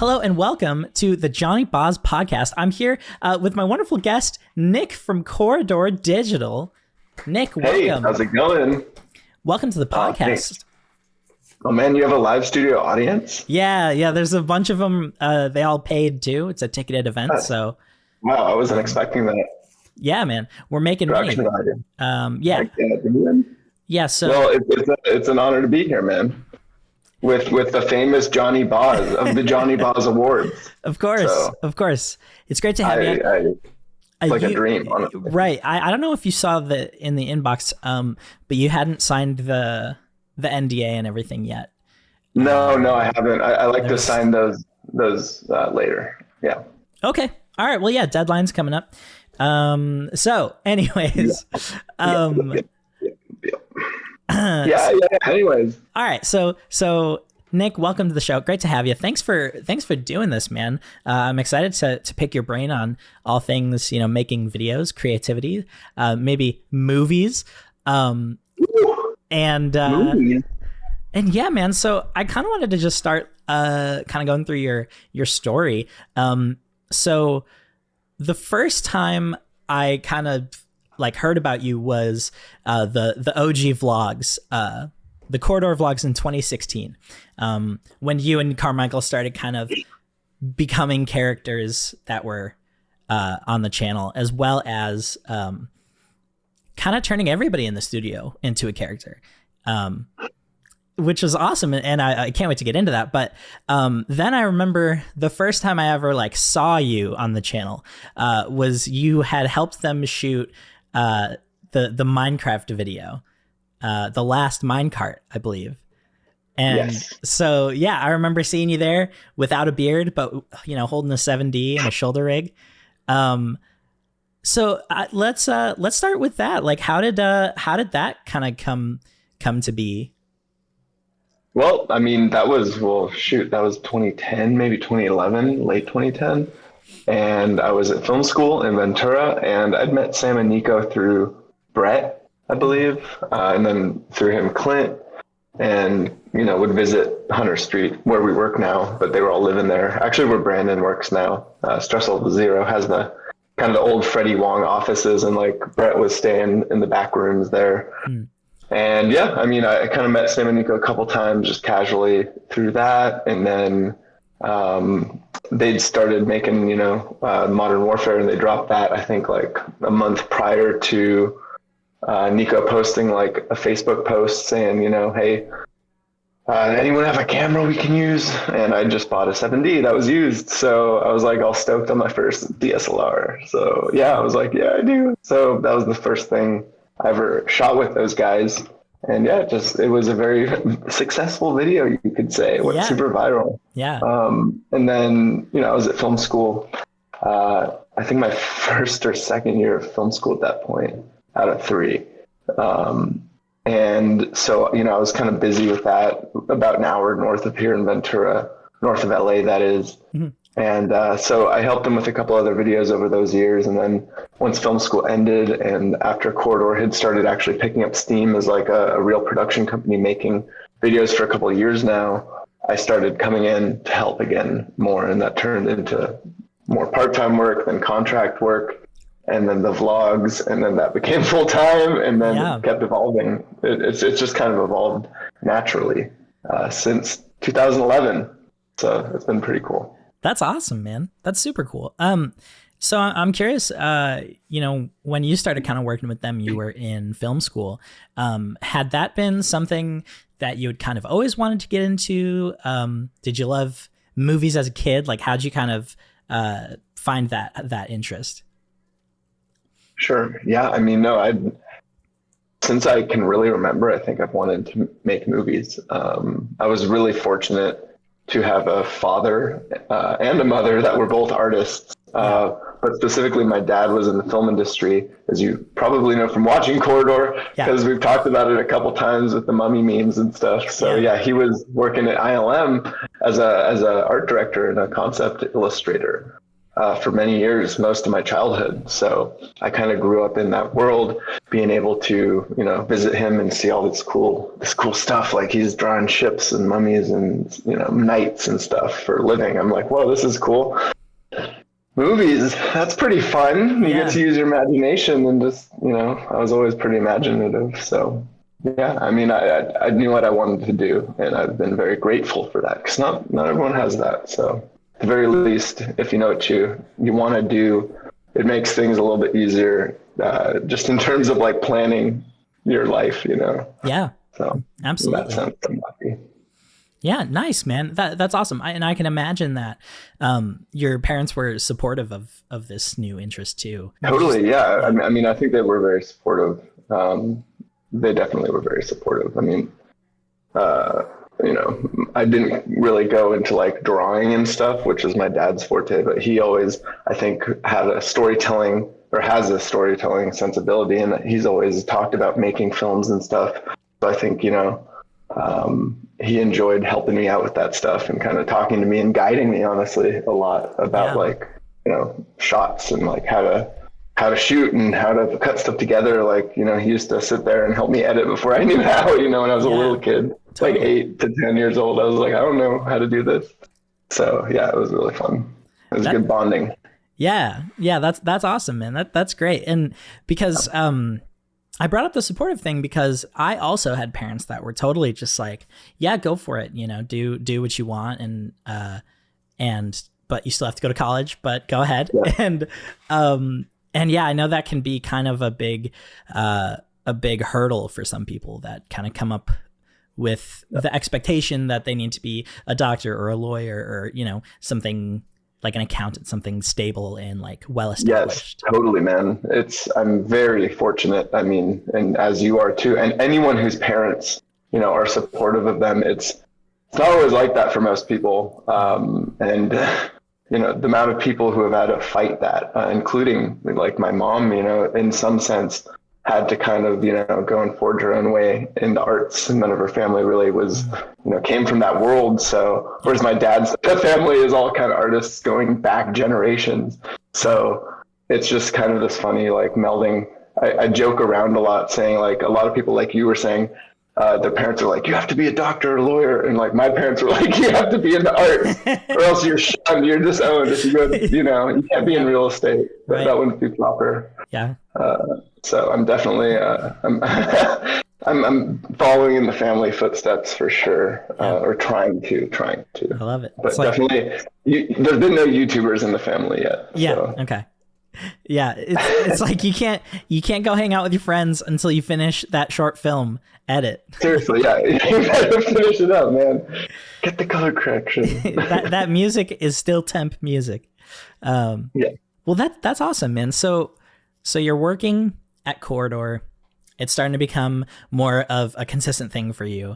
Hello and welcome to the Johnyboz podcast. I'm here with my wonderful guest, Nick from Corridor Digital. Nick, welcome. Hey, how's it going? Welcome to the podcast. Oh man, you have a live studio audience? Yeah. There's a bunch of them. They all paid too. It's a ticketed event. So, wow, I wasn't expecting that. Yeah, man, we're making money. Yeah. Yeah. So, well, it's an honor to be here, man. With the famous Johnyboz of the Johnyboz Awards. Of course. It's great to have you. It's like a dream, honestly. Right. I don't know if you saw in the inbox, but you hadn't signed the NDA and everything yet. No, I haven't. I like to sign those later. Yeah. Okay. All right. Well, yeah, deadline's coming up. So anyways, yeah. Anyways. All right. So Nick, welcome to the show. Great to have you. Thanks for doing this, man. I'm excited to pick your brain on all things, making videos, creativity, maybe movies, and yeah, man. So I kind of wanted to just start kind of going through your story. So the first time I kind of heard about you was the OG vlogs, the Corridor vlogs in 2016, when you and Carmichael started kind of becoming characters that were on the channel, as well as kind of turning everybody in the studio into a character, which was awesome. And I can't wait to get into that. But then I remember the first time I ever saw you on the channel was you had helped them shoot the Minecraft video. The last minecart, I believe. And yes. So, yeah, I remember seeing you there without a beard, but, holding a 7D and a shoulder rig. So let's start with that. How did that kind of come to be? Well, I mean, that was 2010, maybe 2011, late 2010. And I was at film school in Ventura, and I'd met Sam and Nico through Brett, I believe, and then through him, Clint, and, would visit Hunter Street where we work now, but they were all living there. Actually, where Brandon works now. Stressful Zero has the kind of the old Freddie Wong offices, and Brett was staying in the back rooms there. And yeah, I mean, I kind of met Sam and Nico a couple times just casually through that. And then they'd started making, Modern Warfare, and they dropped that, I think, a month prior to Nico posting a Facebook post saying, hey, anyone have a camera we can use? And I just bought a 7D that was used. So I was all stoked on my first DSLR. So yeah, I was yeah, I do. So that was the first thing I ever shot with those guys. And yeah, it was a very successful video, you could say. It went super viral. Yeah. And then, I was at film school. I think my first or second year of film school at that point, out of 3. And so, I was kind of busy with that, about an hour north of here in Ventura, north of LA, that is. Mm-hmm. And so I helped them with a couple other videos over those years. And then once film school ended, and after Corridor had started actually picking up steam as a real production company making videos for a couple of years now, I started coming in to help again more. And that turned into more part-time work, then contract work, and then the vlogs, and then that became full-time, and then it kept evolving. It's just kind of evolved naturally since 2011. So it's been pretty cool. That's awesome, man. That's super cool. So I'm curious, when you started kind of working with them, you were in film school. Had that been something that you had kind of always wanted to get into? Did you love movies as a kid? How'd you kind of find that interest? Sure. Yeah. I mean, no, since I can really remember, I think I've wanted to make movies. I was really fortunate to have a father and a mother that were both artists. But specifically, my dad was in the film industry, as you probably know from watching Corridor, because we've talked about it a couple times with the mummy memes and stuff. So yeah, he was working at ILM as a art director and a concept illustrator. for many years, most of my childhood. So I kind of grew up in that world, being able to, visit him and see all this cool stuff. Like he's drawing ships and mummies and, knights and stuff for a living. I'm like, whoa, this is cool. Movies, that's pretty fun. You get to use your imagination and just, I was always pretty imaginative. So yeah, I mean, I knew what I wanted to do, and I've been very grateful for that, because not everyone has that. So at the very least, if you know what you want to do, it makes things a little bit easier, just in terms of like planning your life, Yeah. So absolutely. In that sense, I'm happy. Yeah, nice, man. That's awesome. I can imagine that your parents were supportive of this new interest too. Totally, yeah. I mean, I think they were very supportive. They definitely were very supportive. I mean, I didn't really go into like drawing and stuff, which is my dad's forte, but he always, I think, had a storytelling, or has a storytelling sensibility, and he's always talked about making films and stuff. So I think, he enjoyed helping me out with that stuff and kind of talking to me and guiding me, honestly, a lot about like, shots and like how to shoot and how to cut stuff together. Like, he used to sit there and help me edit before I knew how, when I was a little kid, like 8 to 10 years old. I was like, I don't know how to do this. So yeah, it was really fun. It was good bonding. Yeah. That's awesome, man. That's great. And because, I brought up the supportive thing because I also had parents that were totally just like, yeah, go for it. Do what you want. But you still have to go to college, but go ahead. Yeah. And yeah, I know that can be kind of a big hurdle for some people that kind of come up with the expectation that they need to be a doctor or a lawyer or, something like an accountant, something stable and like well-established. Yes, totally, man. I'm very fortunate. I mean, and as you are too, and anyone whose parents, are supportive of them, it's not always like that for most people. And the amount of people who have had to fight that, including like my mom, in some sense had to kind of, go and forge her own way in the arts. And none of her family really was, came from that world. So, whereas my dad's family is all kind of artists going back generations. So it's just kind of this funny, like melding. I joke around a lot saying, like, a lot of people, like you were saying, their parents are like, you have to be a doctor or a lawyer. And like, my parents were like, you have to be into art or else you're shunned, you're disowned. If you go, you can't be in real estate. Right. That wouldn't be proper. Yeah. So I'm definitely, I'm following in the family footsteps for sure, or trying to. I love it. But definitely, there's been no YouTubers in the family yet. Yeah. So. Okay. Yeah. It's like you can't go hang out with your friends until you finish that short film edit. Seriously, yeah. You gotta finish it up, man. Get the color correction. that music is still temp music. Yeah. Well, that's awesome, man. So you're working at Corridor. It's starting to become more of a consistent thing for you.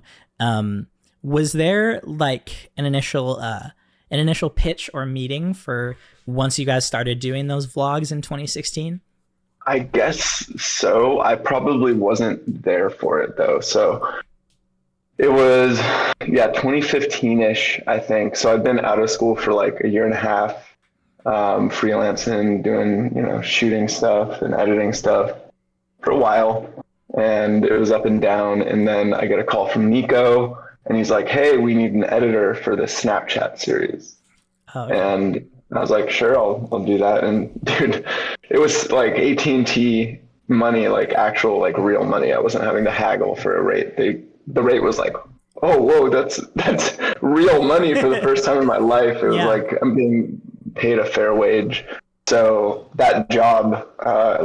Was there like an initial pitch or meeting for once you guys started doing those vlogs in 2016? I guess so. I probably wasn't there for it though. So it was, 2015-ish, I think. So I've been out of school for like a year and a half, freelancing, doing, shooting stuff and editing stuff for a while. And it was up and down. And then I get a call from Nico and he's like, hey, we need an editor for the Snapchat series. Oh, okay. And I was like, sure, I'll do that. And dude, it was like AT&T money, like actual, like real money. I wasn't having to haggle for a rate. The rate was like, oh, whoa, that's real money for the first time in my life. It was like, I'm being paid a fair wage. So that job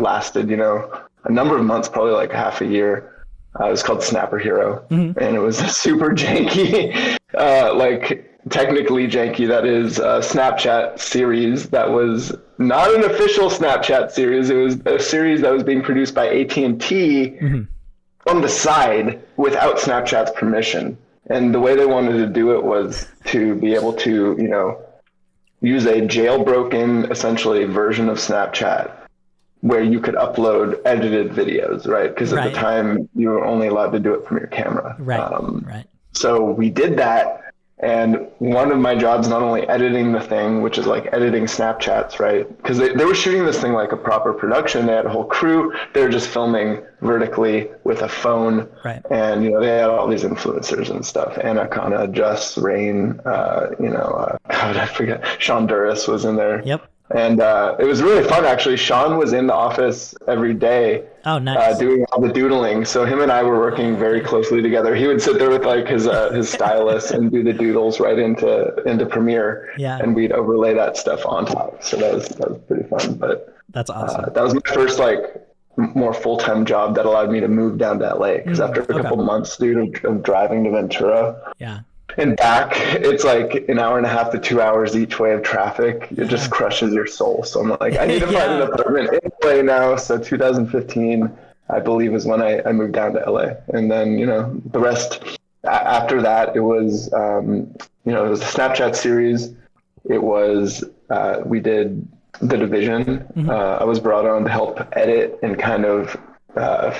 lasted, a number of months, probably like half a year. It was called Snapper Hero. Mm-hmm. And it was a super janky, like technically janky, that is a Snapchat series that was not an official Snapchat series. It was a series that was being produced by AT&T mm-hmm. on the side without Snapchat's permission. And the way they wanted to do it was to be able to, use a jailbroken, essentially, version of Snapchat where you could upload edited videos, right? Because at the time, you were only allowed to do it from your camera. Right, right. So we did that. And one of my jobs, not only editing the thing, which is like editing Snapchats, right? Because they were shooting this thing like a proper production. They had a whole crew. They were just filming vertically with a phone. Right. And, they had all these influencers and stuff. Anna Kana, Just, Rain, God, I forget. Sean Duras was in there. Yep. And it was really fun, actually. Sean was in the office every day. Oh, nice. Doing all the doodling. So him and I were working very closely together. He would sit there with like his stylus and do the doodles right into Premiere. Yeah. And we'd overlay that stuff on top. So that was pretty fun. But that's awesome. That was my first like more full-time job that allowed me to move down to LA. Because after a couple months, dude, of driving to Ventura. Yeah. And back, it's like an hour and a half to 2 hours each way of traffic. It just crushes your soul. So I'm like, I need to find an apartment in LA now. So 2015, I believe, is when I moved down to LA. And then, the rest after that, it was, it was a Snapchat series. It was, we did The Division. I was brought on to help edit and kind of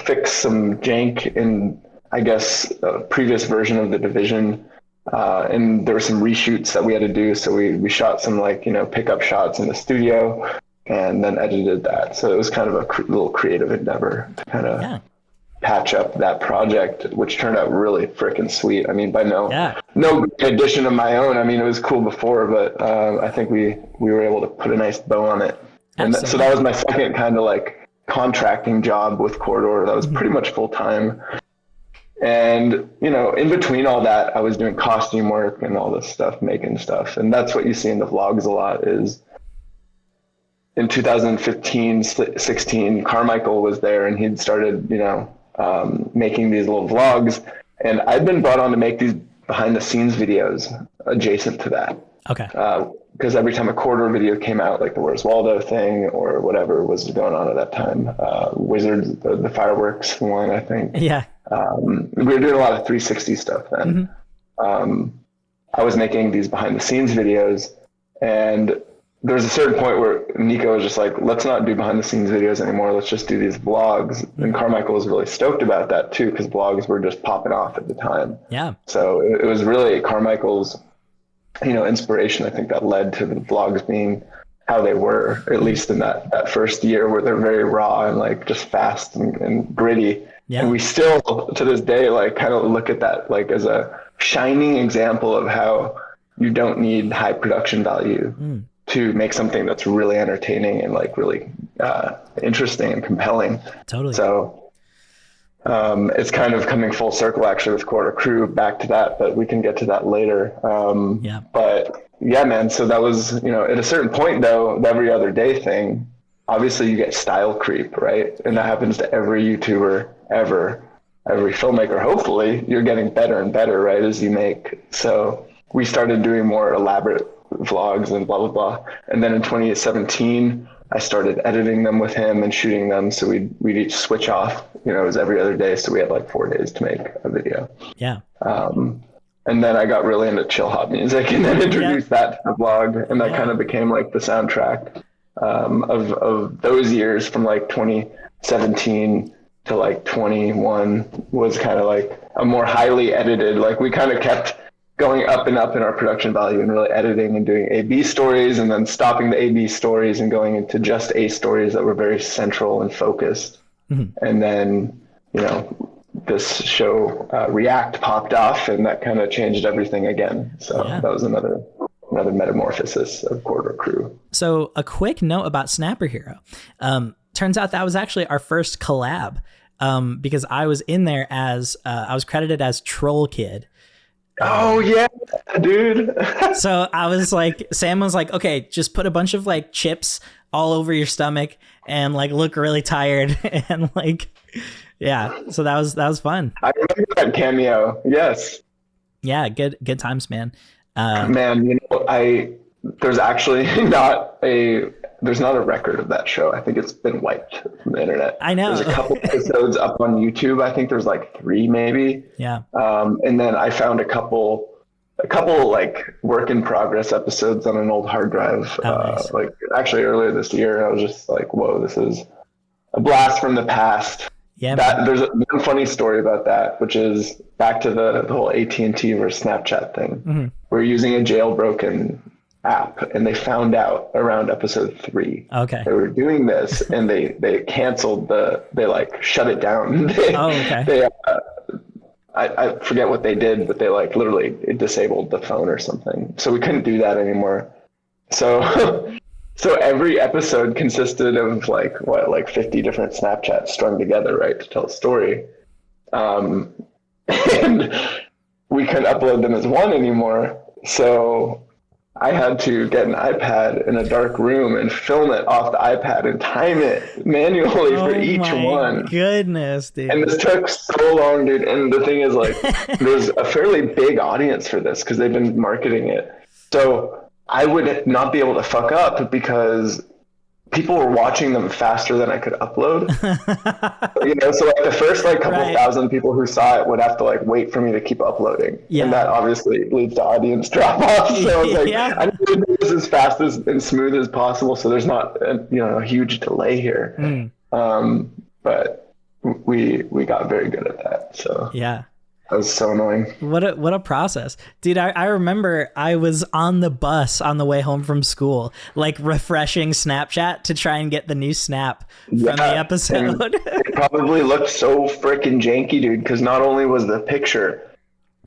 fix some jank in, I guess, a previous version of The Division. And there were some reshoots that we had to do. So we shot some pickup shots in the studio and then edited that. So it was kind of a little creative endeavor to kind of patch up that project, which turned out really freaking sweet. I mean, by no addition of my own. I mean, it was cool before, but I think we were able to put a nice bow on it. And so that was my second kind of like contracting job with Corridor. That was pretty much full time. And, in between all that, I was doing costume work and all this stuff, making stuff. And that's what you see in the vlogs a lot is in 2015, 16, Carmichael was there and he'd started, making these little vlogs. And I'd been brought on to make these behind the scenes videos adjacent to that. Okay. Because every time a Corridor video came out, like the Where's Waldo thing or whatever was going on at that time, Wizards, the fireworks one, I think. Yeah. We were doing a lot of 360 stuff then. I was making these behind the scenes videos, and there was a certain point where Nico was just like, let's not do behind the scenes videos anymore. Let's just do these vlogs. And Carmichael was really stoked about that too, because vlogs were just popping off at the time. Yeah. So it was really Carmichael's, inspiration, I think, that led to the vlogs being how they were, at least in that first year, where they're very raw and like just fast and gritty. Yeah. And we still, to this day, like kind of look at that like as a shining example of how you don't need high production value to make something that's really entertaining and like really interesting and compelling. Totally. So it's kind of coming full circle actually with Quarter Crew back to that, but we can get to that later. But yeah, man. So that was, at a certain point though, the every other day thing, obviously you get style creep, right? And that happens to every YouTuber ever, every filmmaker. Hopefully you're getting better and better, right, as you make. So we started doing more elaborate vlogs and blah, blah, blah. And then in 2017, I started editing them with him and shooting them. So we'd each switch off, it was every other day. So we had like 4 days to make a video. Yeah. And then I got really into chill hop music and then introduced that to the vlog. And that kind of became like the soundtrack of those years from like 2017 to like 21 was kind of like a more highly edited, like we kind of kept going up and up in our production value and really editing and doing A/B stories and then stopping the A/B stories and going into just A stories that were very central and focused. And then, this show React popped off and that kind of changed everything again. So that was another metamorphosis of Corridor Crew. So a quick note about Snapper Hero. Turns out that was actually our first collab because I was in there as, I was credited as Troll Kid. Oh yeah, dude. So I was like, Sam was like, okay, just put a bunch of like chips all over your stomach and like look really tired and like, yeah. So that was fun. I remember that cameo. Yes. Yeah. Good times, man. Man, there's actually there's not a record of that show. I think it's been wiped from the internet. I know. There's a couple episodes up on YouTube. I think there's like 3 maybe. Yeah. And then I found a couple like work in progress episodes on an old hard drive. Nice. Like actually earlier this year. I was just like, whoa, this is a blast from the past. Yeah, that there's one funny story about that, which is back to the whole AT&T versus Snapchat thing. Mm-hmm. We're using a jailbroken app, and they found out around episode 3. Okay. They were doing this, and they canceled they like shut it down. Okay. I forget what they did, but they like literally disabled the phone or something. So we couldn't do that anymore. So so every episode consisted of like 50 different Snapchats strung together, right, to tell a story. And we couldn't upload them as one anymore. So I had to get an iPad in a dark room and film it off the iPad and time it manually for each one. Oh my goodness, dude. And this took so long, dude. And the thing is, like, there's a fairly big audience for this because they've been marketing it. So I would not be able to fuck up because people were watching them faster than I could upload. So like the first like couple thousand people who saw it would have to like wait for me to keep uploading. Yeah. And that obviously leads to audience drop off. So I was like, I need to do this as fast and smooth as possible so there's not a huge delay here. But we got very good at that. So yeah. That was so annoying. What a process. Dude, I remember I was on the bus on the way home from school, like refreshing Snapchat to try and get the new snap from the episode. It probably looked so freaking janky, dude, because not only was the picture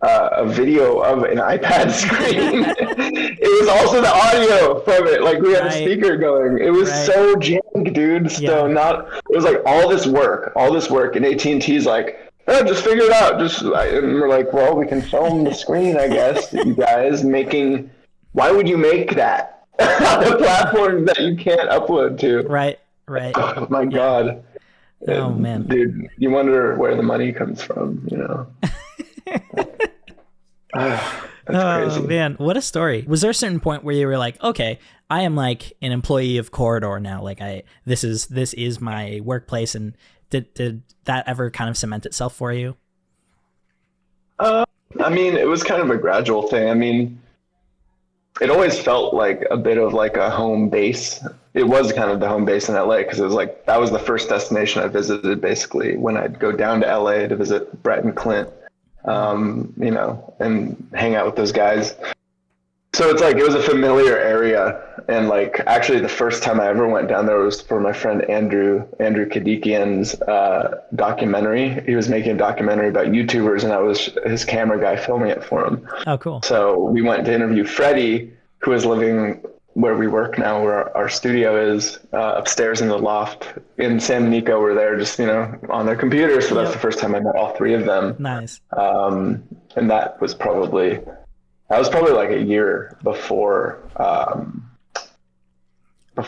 a video of an iPad screen, it was also the audio from it. Like we had a speaker going. It was so jank, dude. So it was like all this work, and AT&T's like, oh, just figure it out. And we're like, well, we can film the screen, I guess. You guys why would you make that on a platform that you can't upload to? Right. Oh my God. Oh man, dude, you wonder where the money comes from, That's crazy. Man, what a story. Was there a certain point where you were like, okay, I am like an employee of Corridor now, like this is my workplace, and did that ever kind of cement itself for you? I mean, it was kind of a gradual thing. I mean, it always felt like a bit of like a home base. It was kind of the home base in LA because it was like that was the first destination I visited basically when I'd go down to LA to visit Brett and Clint, and hang out with those guys. So it's like it was a familiar area, and like actually the first time I ever went down there was for my friend Andrew Kadikian's documentary. He was making a documentary about YouTubers, and I was his camera guy filming it for him. Oh, cool. So we went to interview Freddie, who is living where we work now, where our studio is, upstairs in the loft. In San Benito, we're there just on their computers. So that's the first time I met all 3 of them. Nice. And that was probably like a year before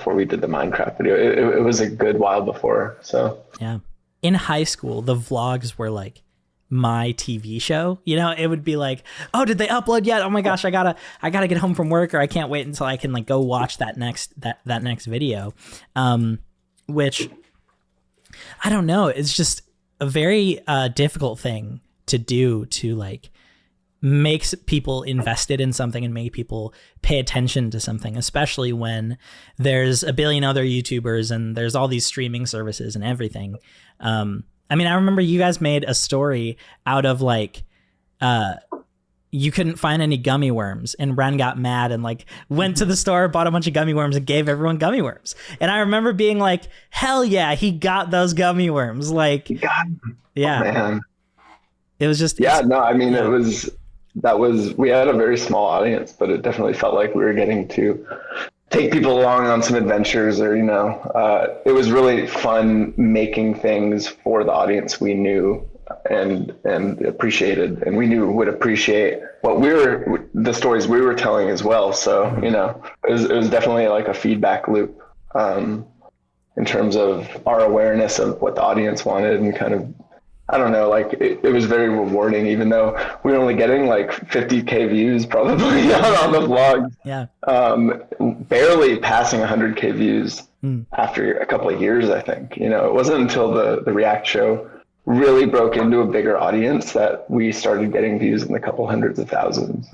we did the Minecraft video. It was a good while before. So yeah, in high school, the vlogs were like my TV show. It would be like, oh, did they upload yet? Oh my gosh, I gotta get home from work, or I can't wait until I can like go watch that next video. Which I don't know. It's just a very difficult thing to do to like makes people invested in something and make people pay attention to something, especially when there's a billion other YouTubers and there's all these streaming services and everything. I mean, I remember you guys made a story out of like, you couldn't find any gummy worms, and Ren got mad and like went to the store, bought a bunch of gummy worms, and gave everyone gummy worms. And I remember being like, hell yeah, he got those gummy worms. Like, yeah, oh, man. It was just, I mean, we had a very small audience, but it definitely felt like we were getting to take people along on some adventures, or it was really fun making things for the audience we knew and appreciated, and we knew would appreciate the stories we were telling as well. So it was definitely like a feedback loop in terms of our awareness of what the audience wanted, and kind of, I don't know, like it was very rewarding, even though we were only getting like 50K views probably on the vlog. Yeah. Barely passing 100K views after a couple of years, I think. It wasn't until the React show really broke into a bigger audience that we started getting views in the couple hundreds of thousands.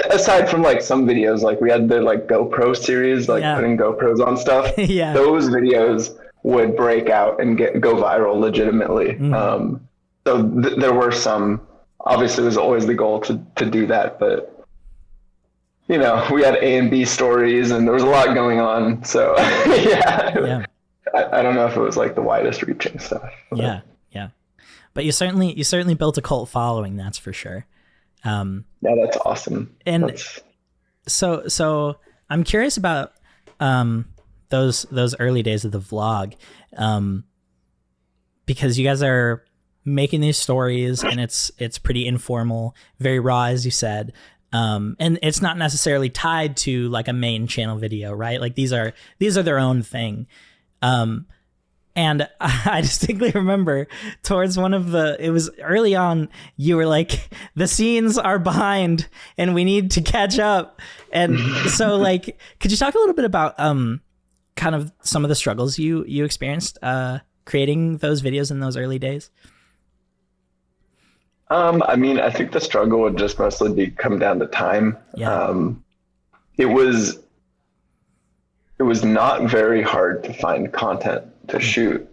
Aside from like some videos, like we had the like GoPro series, like putting GoPros on stuff. Yeah. Those videos would break out and go viral legitimately. So there were some, obviously it was always the goal to do that, but we had A and B stories and there was a lot going on. So yeah. I don't know if it was like the widest reaching stuff. But. Yeah. But you certainly built a cult following, that's for sure. Yeah, that's awesome. And so I'm curious about those early days of the vlog, because you guys are making these stories and it's pretty informal, very raw, as you said. And it's not necessarily tied to like a main channel video, right? Like these are their own thing. And I distinctly remember towards it was early on, you were like, the scenes are behind and we need to catch up. And so like, could you talk a little bit about kind of some of the struggles you experienced creating those videos in those early days? I mean, I think the struggle would just mostly come down to time. Yeah. It was not very hard to find content to shoot.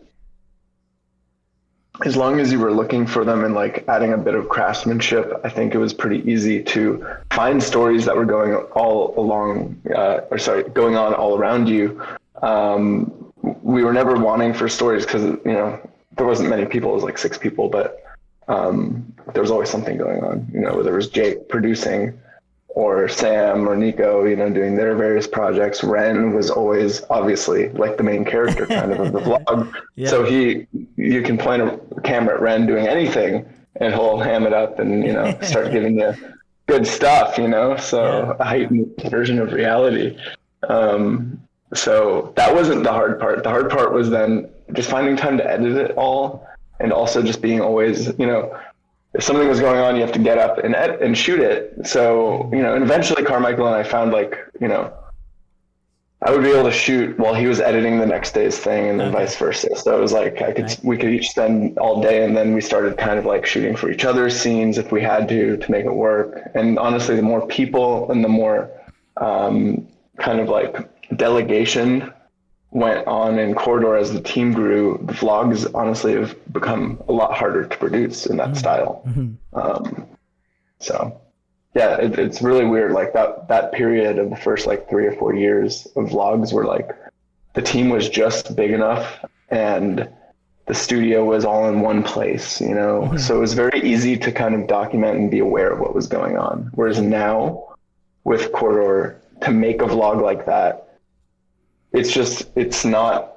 As long as you were looking for them and like adding a bit of craftsmanship, I think it was pretty easy to find stories that were going on all around you. We were never wanting for stories because, there wasn't many people, it was like 6 people, but there was always something going on, whether it was Jake producing or Sam or Nico, doing their various projects. Ren was always obviously like the main character kind of the vlog. Yeah. So you can point a camera at Ren doing anything and he'll ham it up and, start giving you good stuff, so a heightened version of reality. So that wasn't the hard part. The hard part was then just finding time to edit it all. And also just being always, if something was going on, you have to get up and shoot it. So, and eventually Carmichael and I found like, I would be able to shoot while he was editing the next day's thing and then vice versa. So it was like, we could each spend all day, and then we started kind of like shooting for each other's scenes if we had to make it work. And honestly, the more people and the more kind of like delegation went on in Corridor as the team grew, the vlogs honestly have become a lot harder to produce in that style. So yeah, it's really weird. Like that period of the first like 3 or 4 years of vlogs were like, the team was just big enough and the studio was all in one place, so it was very easy to kind of document and be aware of what was going on. Whereas now with Corridor, to make a vlog like that, it's not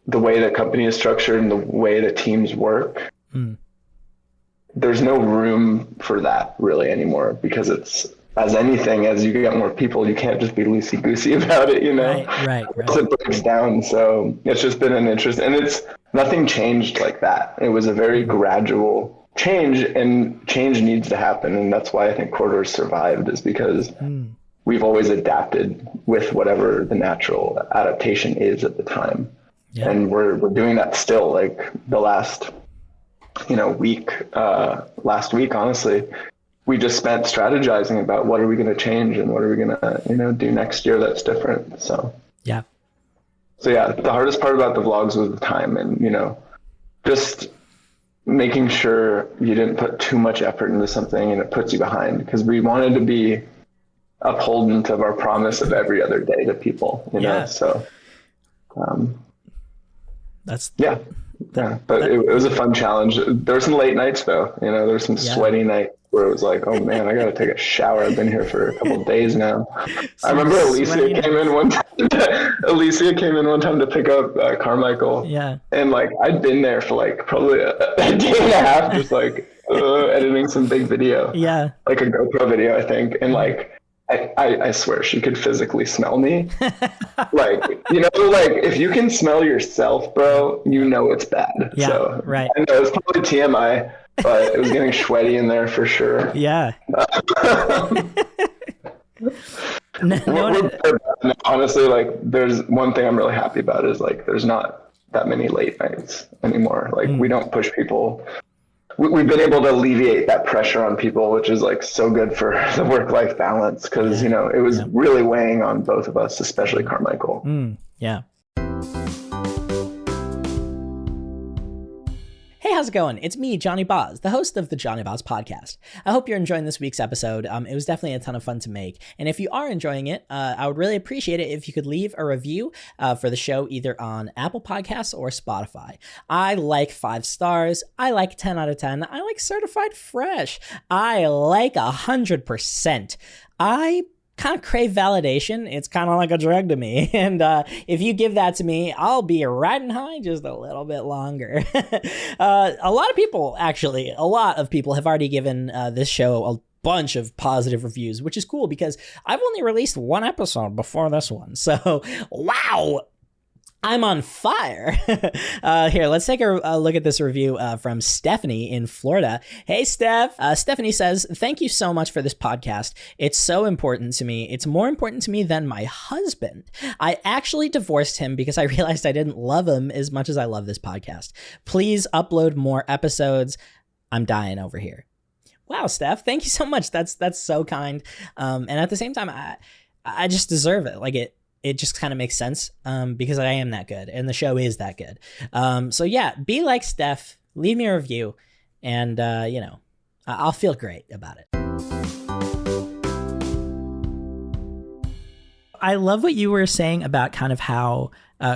the way the company is structured and the way that teams work. There's no room for that really anymore, because it's, as anything, as you get more people, you can't just be loosey-goosey about it, Right. So it breaks down. So it's just been an interest, and nothing changed like that. It was a very gradual change, and change needs to happen. And that's why I think Corridor survived, is because we've always adapted with whatever the natural adaptation is at the time. Yeah. And we're doing that still. Like the last, last week, honestly, we just spent strategizing about what are we going to change and what are we going to, do next year that's different. So yeah, the hardest part about the vlogs was the time, and, just making sure you didn't put too much effort into something and it puts you behind, because we wanted to be upholdent of our promise of every other day to people, so but it was a fun challenge. There were some late nights though, there were some sweaty nights where it was like, oh man, I gotta take a shower. I've been here for a couple of days now. I remember Alicia came in one time to pick up Carmichael, and like I'd been there for like probably a day and a half, just like editing some big video, like a GoPro video I think, and like I swear she could physically smell me. Like, like if you can smell yourself, bro, it's bad. Yeah, so, right. I know it's probably TMI, but it was getting sweaty in there for sure. Yeah. Honestly, like there's one thing I'm really happy about is like there's not that many late nights anymore. Like we don't push people. We've been able to alleviate that pressure on people, which is like so good for the work-life balance, because it was really weighing on both of us, especially Carmichael. Yeah. how's it going? It's me, Johnyboz, the host of the Johnyboz podcast. I hope you're enjoying this week's episode. It was definitely a ton of fun to make. And if you are enjoying it, I would really appreciate it if you could leave a review for the show either on Apple Podcasts or Spotify. I like 5 stars. I like 10 out of 10. I like certified fresh. I like 100%. I kind of crave validation. It's kind of like a drug to me. And if you give that to me, I'll be riding high just a little bit longer. A lot of people have already given this show a bunch of positive reviews, which is cool because I've only released 1 episode before this one. So, wow. I'm on fire. Here, let's take a look at this review from Stephanie in Florida. Hey, Steph. Stephanie says, thank you so much for this podcast. It's so important to me. It's more important to me than my husband. I actually divorced him because I realized I didn't love him as much as I love this podcast. Please upload more episodes. I'm dying over here. Wow, Steph, thank you so much. That's so kind. And at the same time, I just deserve it. Like it just kind of makes sense because I am that good and the show is that good. So yeah, be like Steph, leave me a review and, I'll feel great about it. I love what you were saying about kind of how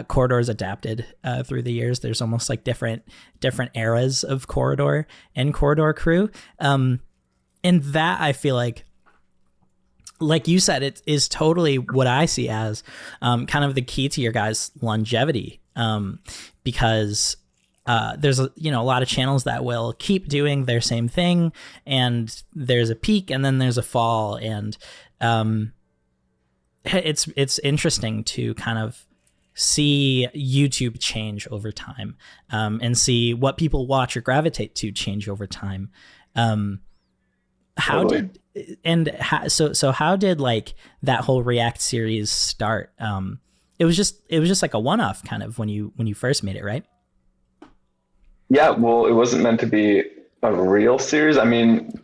Corridor's adapted through the years. There's almost like different eras of Corridor and Corridor Crew. And that I feel like you said, it is totally what I see as kind of the key to your guys' longevity, because there's a lot of channels that will keep doing their same thing, and there's a peak and then there's a fall, and it's interesting to kind of see YouTube change over time, and see what people watch or gravitate to change over time. How did like that whole React series start? It was just like a one-off kind of when you first made it, right? Yeah, well, it wasn't meant to be a real series. I mean,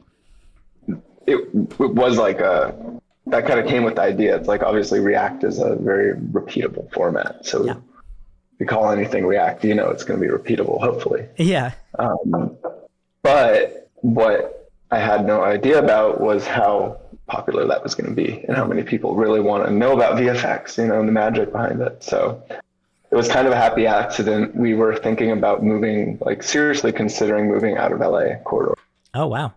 it was like that kind of came with the idea. It's like, obviously React is a very repeatable format. So if you call anything React, it's going to be repeatable, hopefully. Yeah. But what I had no idea about was how popular that was going to be and how many people really want to know about VFX, and the magic behind it. So it was kind of a happy accident. We were thinking about seriously considering moving out of LA Corridor. Oh, wow.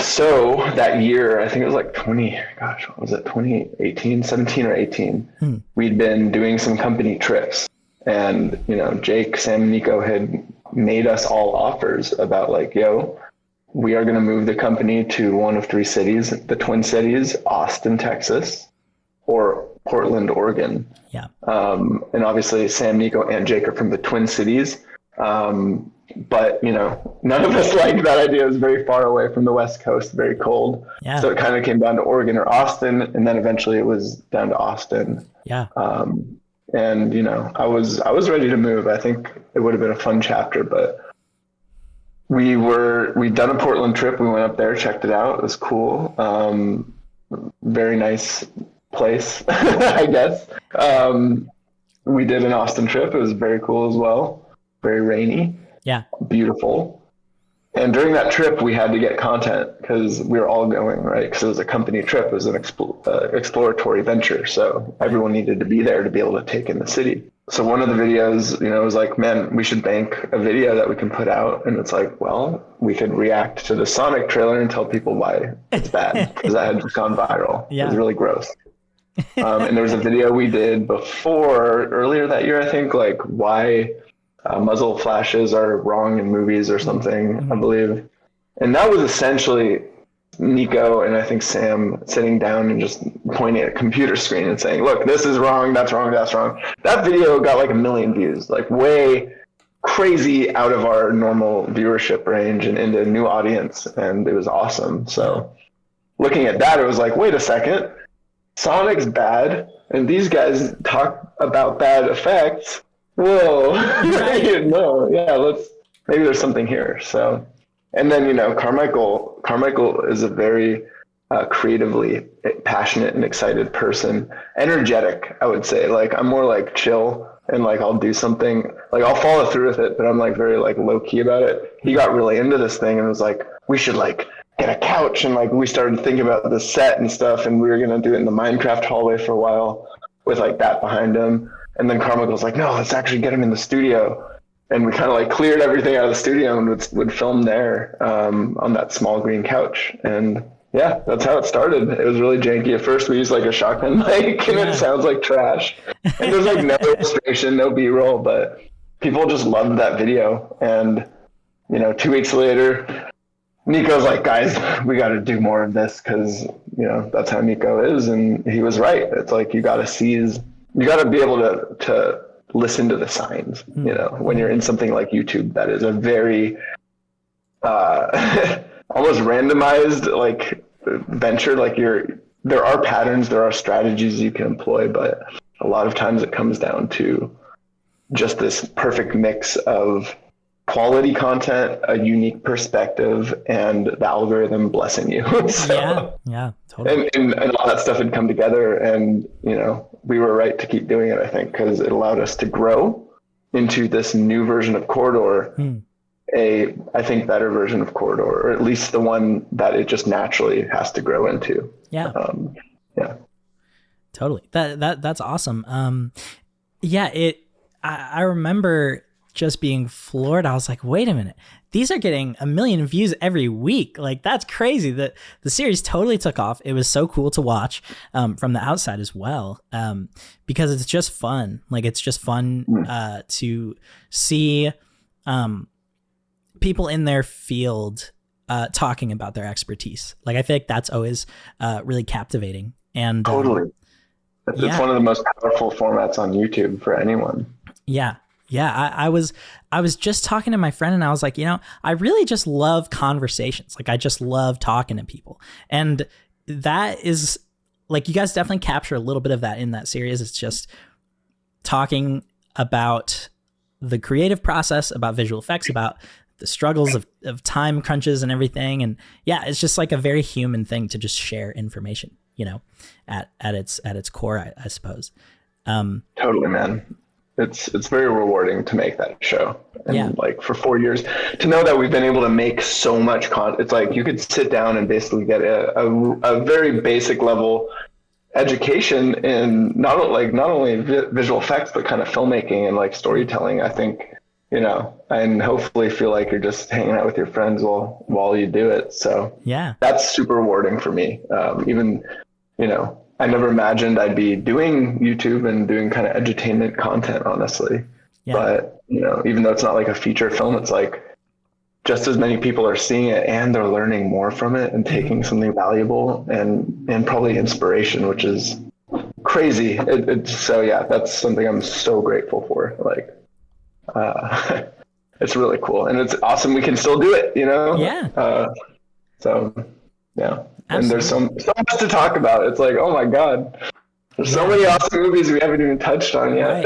So that year, I think it was like 2018, 17 or 18, we'd been doing some company trips, and, Jake, Sam, and Nico had made us all offers about like, yo, we are going to move the company to one of 3 cities, the Twin Cities, Austin, Texas, or Portland, Oregon. Yeah. And obviously Sam, Nico, and Jake are from the Twin Cities. But, none of us liked that idea. It was very far away from the West Coast, very cold. Yeah. So it kind of came down to Oregon or Austin. And then eventually it was down to Austin. Yeah. And, I was ready to move. I think it would have been a fun chapter, but we'd done a Portland trip. We went up there, checked it out. It was cool. Very nice place, I guess. We did an Austin trip. It was very cool as well. Very rainy. Yeah. Beautiful. And during that trip, we had to get content because we were all going, right? Because it was a company trip. It was an exploratory venture. So everyone needed to be there to be able to take in the city. So one of the videos, was like, man, we should bank a video that we can put out. And it's like, well, we could react to the Sonic trailer and tell people why it's bad, because that had just gone viral. Yeah. It was really gross. And there was a video we did earlier that year, I think, like why muzzle flashes are wrong in movies or something, I believe. And that was essentially Nico and I think Sam sitting down and just pointing at a computer screen and saying, look, this is wrong, that's wrong, that's wrong. That video got like 1 million views, like way crazy out of our normal viewership range and into a new audience. And it was awesome. So looking at that, it was like, wait a second, Sonic's bad and these guys talk about bad effects. Whoa. Right. No, yeah, maybe there's something here. So, and then, Carmichael is a very creatively passionate and excited person, energetic, I would say. Like, I'm more like chill, and like I'll do something, like I'll follow through with it, but I'm like very like low key about it. He got really into this thing and was like, we should like get a couch, and like we started thinking about the set and stuff, and we were gonna do it in the Minecraft hallway for a while with like that behind him. And then Carmichael was like, no, let's actually get him in the studio. And we kind of like cleared everything out of the studio and would film there on that small green couch. And yeah, that's how it started. It was really janky. At first we used like a shotgun mic and it sounds like trash. And there's like no illustration, no B-roll, but people just loved that video. And, you know, 2 weeks later, Nico's like, guys, we got to do more of this because, you know, that's how Nico is. And he was right. It's like, you got to be able to listen to the signs, you know, when you're in something like YouTube, that is a very almost randomized like venture. Like there are patterns, there are strategies you can employ, but a lot of times it comes down to just this perfect mix of quality content, a unique perspective, and the algorithm blessing you. So, yeah, totally. And all that stuff had come together, and you know, we were right to keep doing it, I think, because it allowed us to grow into this new version of Corridor, I think better version of Corridor, or at least the one that it just naturally has to grow into. Yeah. Totally. That's awesome. I remember just being floored. I was like, wait a minute, these are getting 1 million views every week. Like, that's crazy. The series totally took off. It was so cool to watch from the outside as well, because it's just fun. Like, it's just fun to see people in their field talking about their expertise. Like, I feel like that's always really captivating. And totally. It's one of the most powerful formats on YouTube for anyone. Yeah. I was just talking to my friend and I was like, you know, I really just love conversations. Like, I just love talking to people. And that is like, you guys definitely capture a little bit of that in that series. It's just talking about the creative process, about visual effects, about the struggles of time crunches and everything. And yeah, it's just like a very human thing to just share information, you know, at its core, I suppose. Totally, man. It's very rewarding to make that show. And like for 4 years to know that we've been able to make so much content. It's like you could sit down and basically get a very basic level education in not only visual effects, but kind of filmmaking and like storytelling, I think, you know, and hopefully feel like you're just hanging out with your friends while you do it. So yeah, that's super rewarding for me. Even, you know, I never imagined I'd be doing YouTube and doing kind of edutainment content, honestly. Yeah. But, you know, even though it's not like a feature film, it's like just as many people are seeing it and they're learning more from it and taking something valuable and probably inspiration, which is crazy. So yeah, that's something I'm so grateful for. Like, it's really cool and it's awesome. We can still do it, you know? Yeah. So yeah. Absolutely. And there's so much to talk about. It's like, oh my God, there's so many awesome movies we haven't even touched on yet.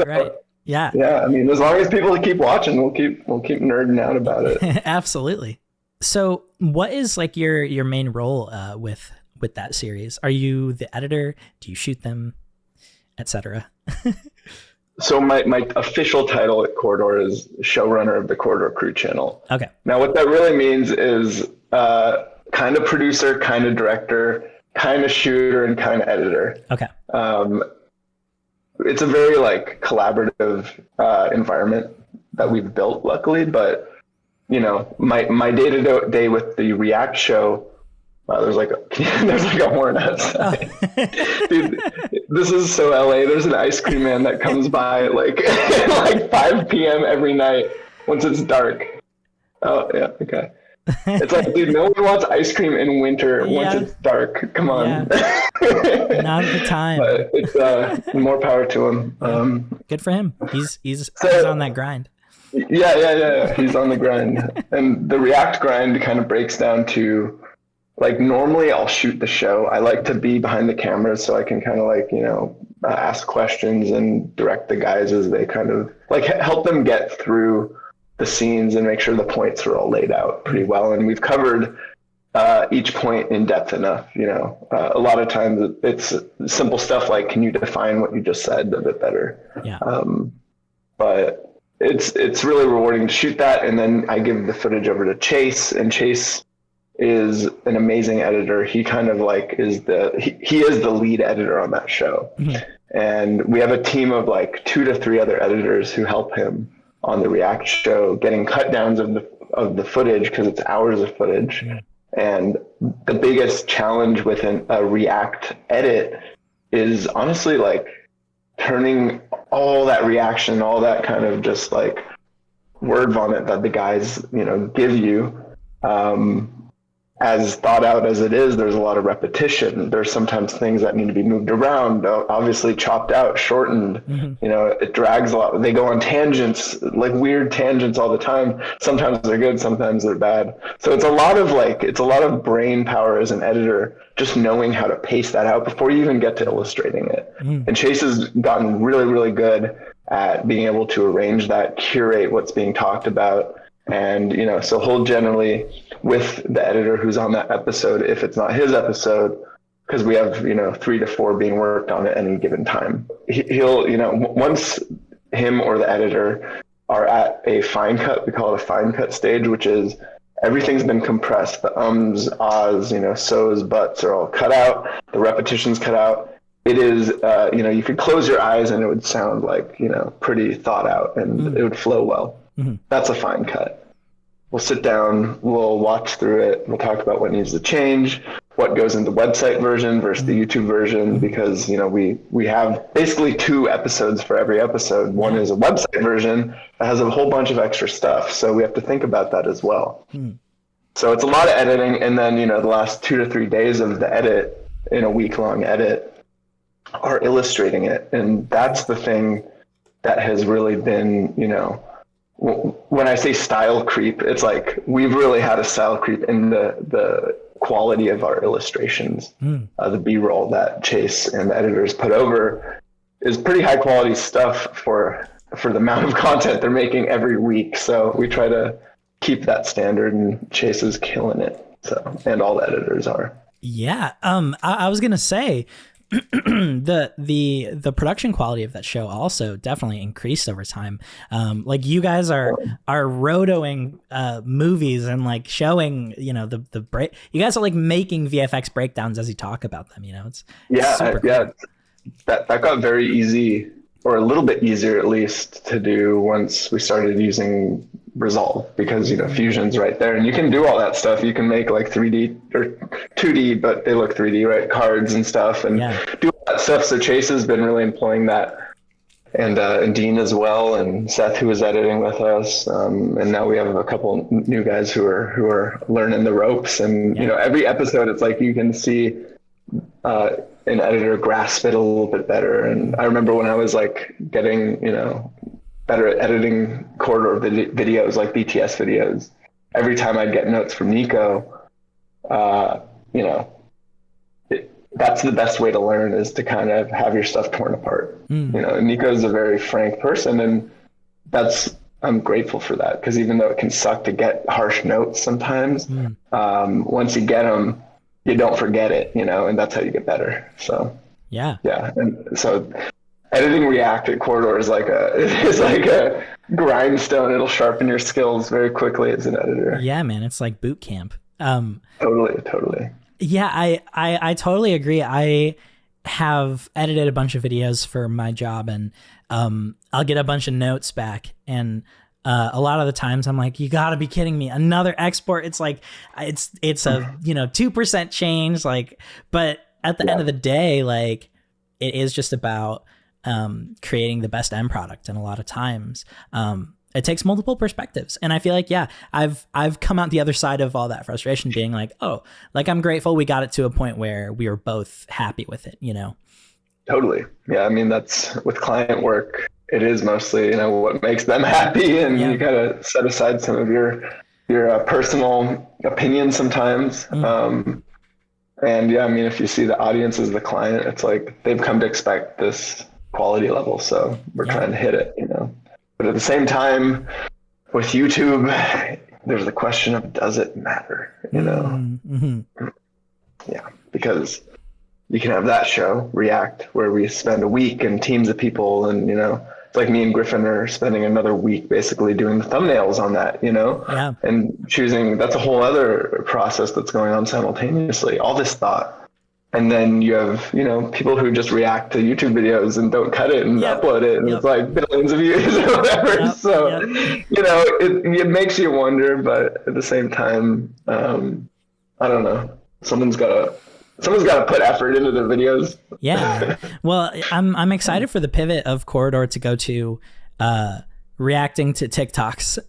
Right. Yeah. Yeah. I mean, as long as people keep watching, we'll keep nerding out about it. Absolutely. So what is like your main role with that series? Are you the editor? Do you shoot them, etc.? So my official title at Corridor is showrunner of the Corridor Crew channel. Okay. Now what that really means is kind of producer, kind of director, kind of shooter, and kind of editor. Okay. It's a very like collaborative environment that we've built, luckily. But you know, my day-to-day with the React show, there's like a horn outside. Oh. Dude, this is so LA. There's an ice cream man that comes by at like 5 p.m. every night once it's dark. Oh yeah, okay. It's like, dude, no one wants ice cream in winter once it's dark. Come on. Yeah. Not the time. But it's more power to him. Good for him. He's on that grind. Yeah. He's on the grind. And the React grind kind of breaks down to, like, normally I'll shoot the show. I like to be behind the camera so I can kind of like, you know, ask questions and direct the guys as they kind of like help them get through the scenes and make sure the points are all laid out pretty well. And we've covered each point in depth enough. A lot of times it's simple stuff like, can you define what you just said a bit better? Yeah. But it's really rewarding to shoot that, and then I give the footage over to Chase, and Chase is an amazing editor. He kind of like is he is the lead editor on that show. And we have a team of like 2 to 3 other editors who help him on the React show, getting cut downs of the footage, because it's hours of footage. And the biggest challenge with a React edit is honestly like turning all that reaction, all that kind of just like word vomit that the guys, give you, as thought out as it is, there's a lot of repetition. There's sometimes things that need to be moved around, obviously chopped out, shortened. It drags a lot. They go on tangents, like weird tangents all the time. Sometimes they're good, sometimes they're bad. So it's a lot of brain power as an editor, just knowing how to pace that out before you even get to illustrating it. And Chase has gotten really, really good at being able to arrange that, curate what's being talked about. And, so he'll generally, with the editor who's on that episode, if it's not his episode, because we have, 3 to 4 being worked on at any given time, he'll, once him or the editor are at a fine cut, we call it a fine cut stage, which is everything's been compressed. The ums, ahs, so's, buts are all cut out. The repetitions cut out. It is, you could close your eyes and it would sound like, pretty thought out, and it would flow well. That's a fine cut. We'll sit down, we'll watch through it, we'll talk about what needs to change, what goes in the website version versus the YouTube version, because we have basically 2 episodes for every episode. One is a website version that has a whole bunch of extra stuff, so we have to think about that as well. So it's a lot of editing, and then the last 2 to 3 days of the edit, in a week-long edit, are illustrating it. And that's the thing that has really been, when I say style creep, it's like we've really had a style creep in the quality of our illustrations. The B-roll that Chase and the editors put over is pretty high quality stuff for the amount of content they're making every week. So we try to keep that standard, and Chase is killing it. So, and all the editors are. Yeah. I was gonna say, the production quality of that show also definitely increased over time. Like you guys are rotoing movies and like showing, the break. You guys are like making VFX breakdowns as you talk about them. It's super cool. That got very easy, or a little bit easier at least, to do once we started using Resolve, because Fusion's right there and you can do all that stuff. You can make like 3D or 2D, but they look 3D, right? Cards and stuff, and do all that stuff. So Chase has been really employing that, and Dean as well, and Seth, who was editing with us, and now we have a couple new guys who are learning the ropes. And every episode it's like you can see an editor grasp it a little bit better. And I remember when I was like getting better at editing corridor videos, like BTS videos, every time I'd get notes from Nico, that's the best way to learn, is to kind of have your stuff torn apart. And Nico's a very frank person, and I'm grateful for that, because even though it can suck to get harsh notes sometimes, once you get them, you don't forget it, and that's how you get better. So yeah. And so editing React at Corridor is like a grindstone. It'll sharpen your skills very quickly as an editor. Yeah, man, it's like boot camp. Totally. Yeah, I totally agree. I have edited a bunch of videos for my job, and I'll get a bunch of notes back, and a lot of the times I'm like, you gotta be kidding me, another export. It's like it's a 2% change, like, but at the end of the day, like, it is just about creating the best end product. And a lot of times it takes multiple perspectives. And I feel like, I've come out the other side of all that frustration, being like, oh, like, I'm grateful we got it to a point where we were both happy with it, Totally. Yeah. I mean, that's with client work, it is mostly, what makes them happy. And you gotta set aside some of your personal opinions sometimes. And I mean, if you see the audience as the client, it's like they've come to expect this quality level, so we're trying to hit it, But at the same time, with YouTube, there's the question of, does it matter? You know? Mm-hmm. Yeah, because you can have that show, React, where we spend a week and teams of people, and, you know, it's like me and Griffin are spending another week basically doing the thumbnails on that, you know, Yeah. and choosing, that's a whole other process that's going on simultaneously, all this thought. And then you have, you know, people who just react to YouTube videos and don't cut it and upload it, and it's like billions of views or whatever. So, you know, it makes you wonder, but at the same time, I don't know. Someone's got to put effort into the videos. Yeah. Well, I'm excited for the pivot of Corridor to go to reacting to TikToks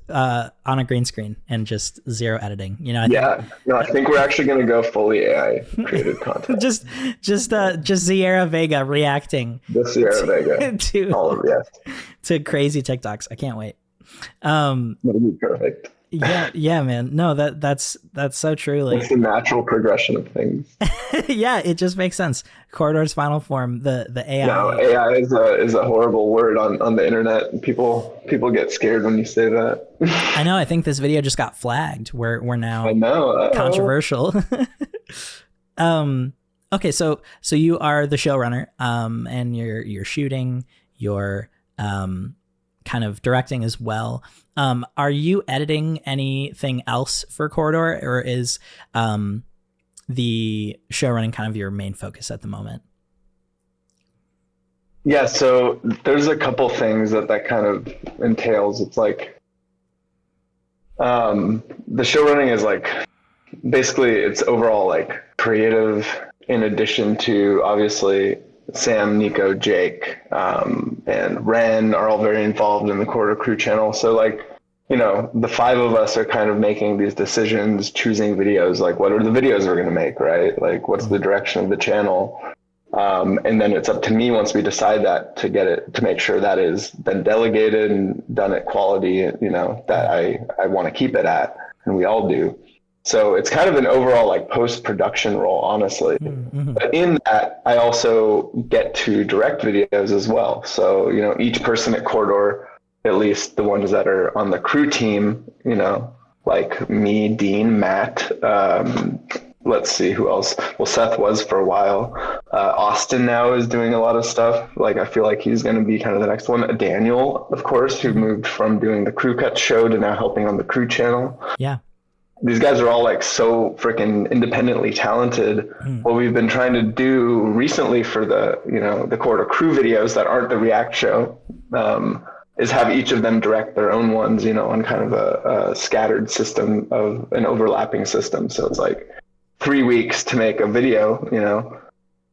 on a green screen and just zero editing. You know, I think we're actually going to go fully AI created content. just Sierra Vega reacting. The Sierra Vega to crazy TikToks. I can't wait. That'll be perfect. Yeah, man. No, that's so true. Like, it's the natural progression of things. Yeah, it just makes sense. Corridor's final form, the AI. No, AI is a horrible word on the internet. People get scared when you say that. I know. I think this video just got flagged. We're now controversial. Okay, so you are the showrunner, and you're shooting, you're kind of directing as well. Are you editing anything else for Corridor, or is the show running kind of your main focus at the moment? Yeah, so there's a couple things that kind of entails. It's like the show running is like basically it's overall like creative, in addition to obviously Sam, Nico, Jake, and Ren are all very involved in the Corridor Crew channel. So like, you know, the five of us are kind of making these decisions, choosing videos, like what are the videos we're going to make, right? Like what's the direction of the channel? And then it's up to me once we decide that to get it, to make sure that is then delegated and done at quality, you know, that I want to keep it at, and we all do. So it's kind of an overall like post-production role, honestly. Mm-hmm. But in that, I also get to direct videos as well. So, you know, each person at Corridor, at least the ones that are on the crew team, you know, like me, Dean, Matt, let's see who else. Well, Seth was for a while. Austin now is doing a lot of stuff. Like, I feel like he's going to be kind of the next one. Daniel, of course, who moved from doing the Crew Cut show to now helping on the crew channel. Yeah. These guys are all like so freaking independently talented. What we've been trying to do recently for the, you know, the Corridor Crew videos that aren't the React show, is have each of them direct their own ones, you know, on kind of a scattered system of an overlapping system. So it's like 3 weeks to make a video, you know,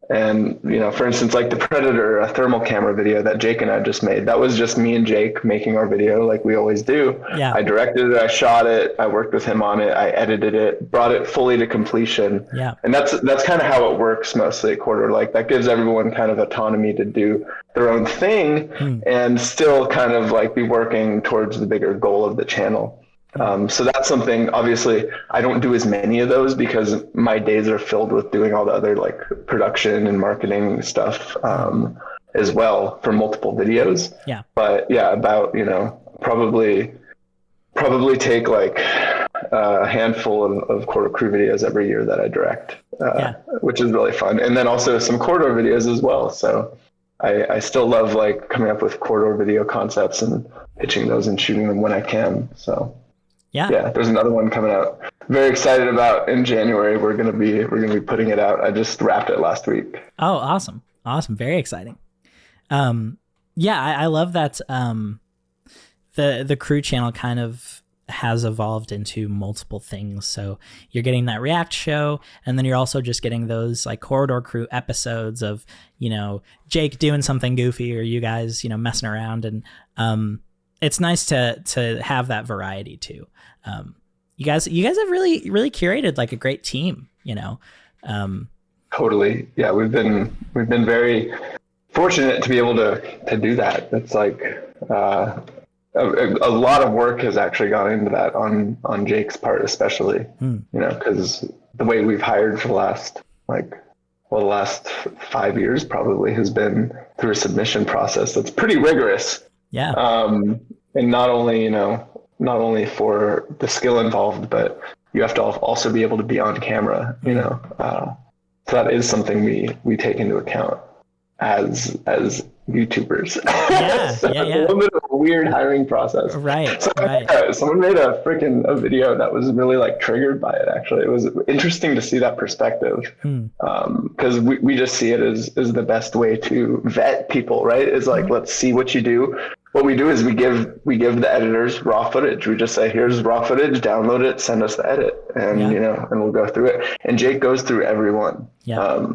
and, you know, for instance, like the Predator, a thermal camera video that Jake and I just made, that was just me and Jake making our video like we always do. Yeah. I directed it, I shot it, I worked with him on it, I edited it, brought it fully to completion. Yeah. And that's kind of how it works mostly at Corridor. Like that gives everyone kind of autonomy to do their own thing and still kind of like be working towards the bigger goal of the channel. So that's something, obviously, I don't do as many of those because my days are filled with doing all the other like production and marketing stuff as well for multiple videos. Yeah. But yeah, about, you know, probably take like a handful of Corridor Crew videos every year that I direct, which is really fun. And then also some Corridor videos as well. So I still love like coming up with Corridor video concepts and pitching those and shooting them when I can. So yeah, there's another one coming out. Very excited about in January. We're gonna be putting it out. I just wrapped it last week. Oh, awesome! Very exciting. I love that. The crew channel kind of has evolved into multiple things. So you're getting that React show, and then you're also just getting those like Corridor Crew episodes of, you know, Jake doing something goofy or you guys, you know, messing around, and it's nice to have that variety too. You guys have really curated like a great team, you know. Totally. Yeah, we've been very fortunate to be able to do that. It's like a lot of work has actually gone into that on Jake's part, especially, you know, because the way we've hired for the last 5 years probably has been through a submission process that's pretty rigorous. Yeah. And not only, you know, not only for the skill involved, but you have to also be able to be on camera, you know. So that is something we take into account as YouTubers. Yeah, So yeah. it's a little bit of a weird hiring process. Right, So, right. someone made a video that was really like triggered by it. Actually, it was interesting to see that perspective, because we just see it as the best way to vet people. Right? It's like, let's see what you do. What we do is we give the editors raw footage. We just say, here's raw footage, download it, send us the edit, and you know, and we'll go through it. And Jake goes through everyone. Yeah.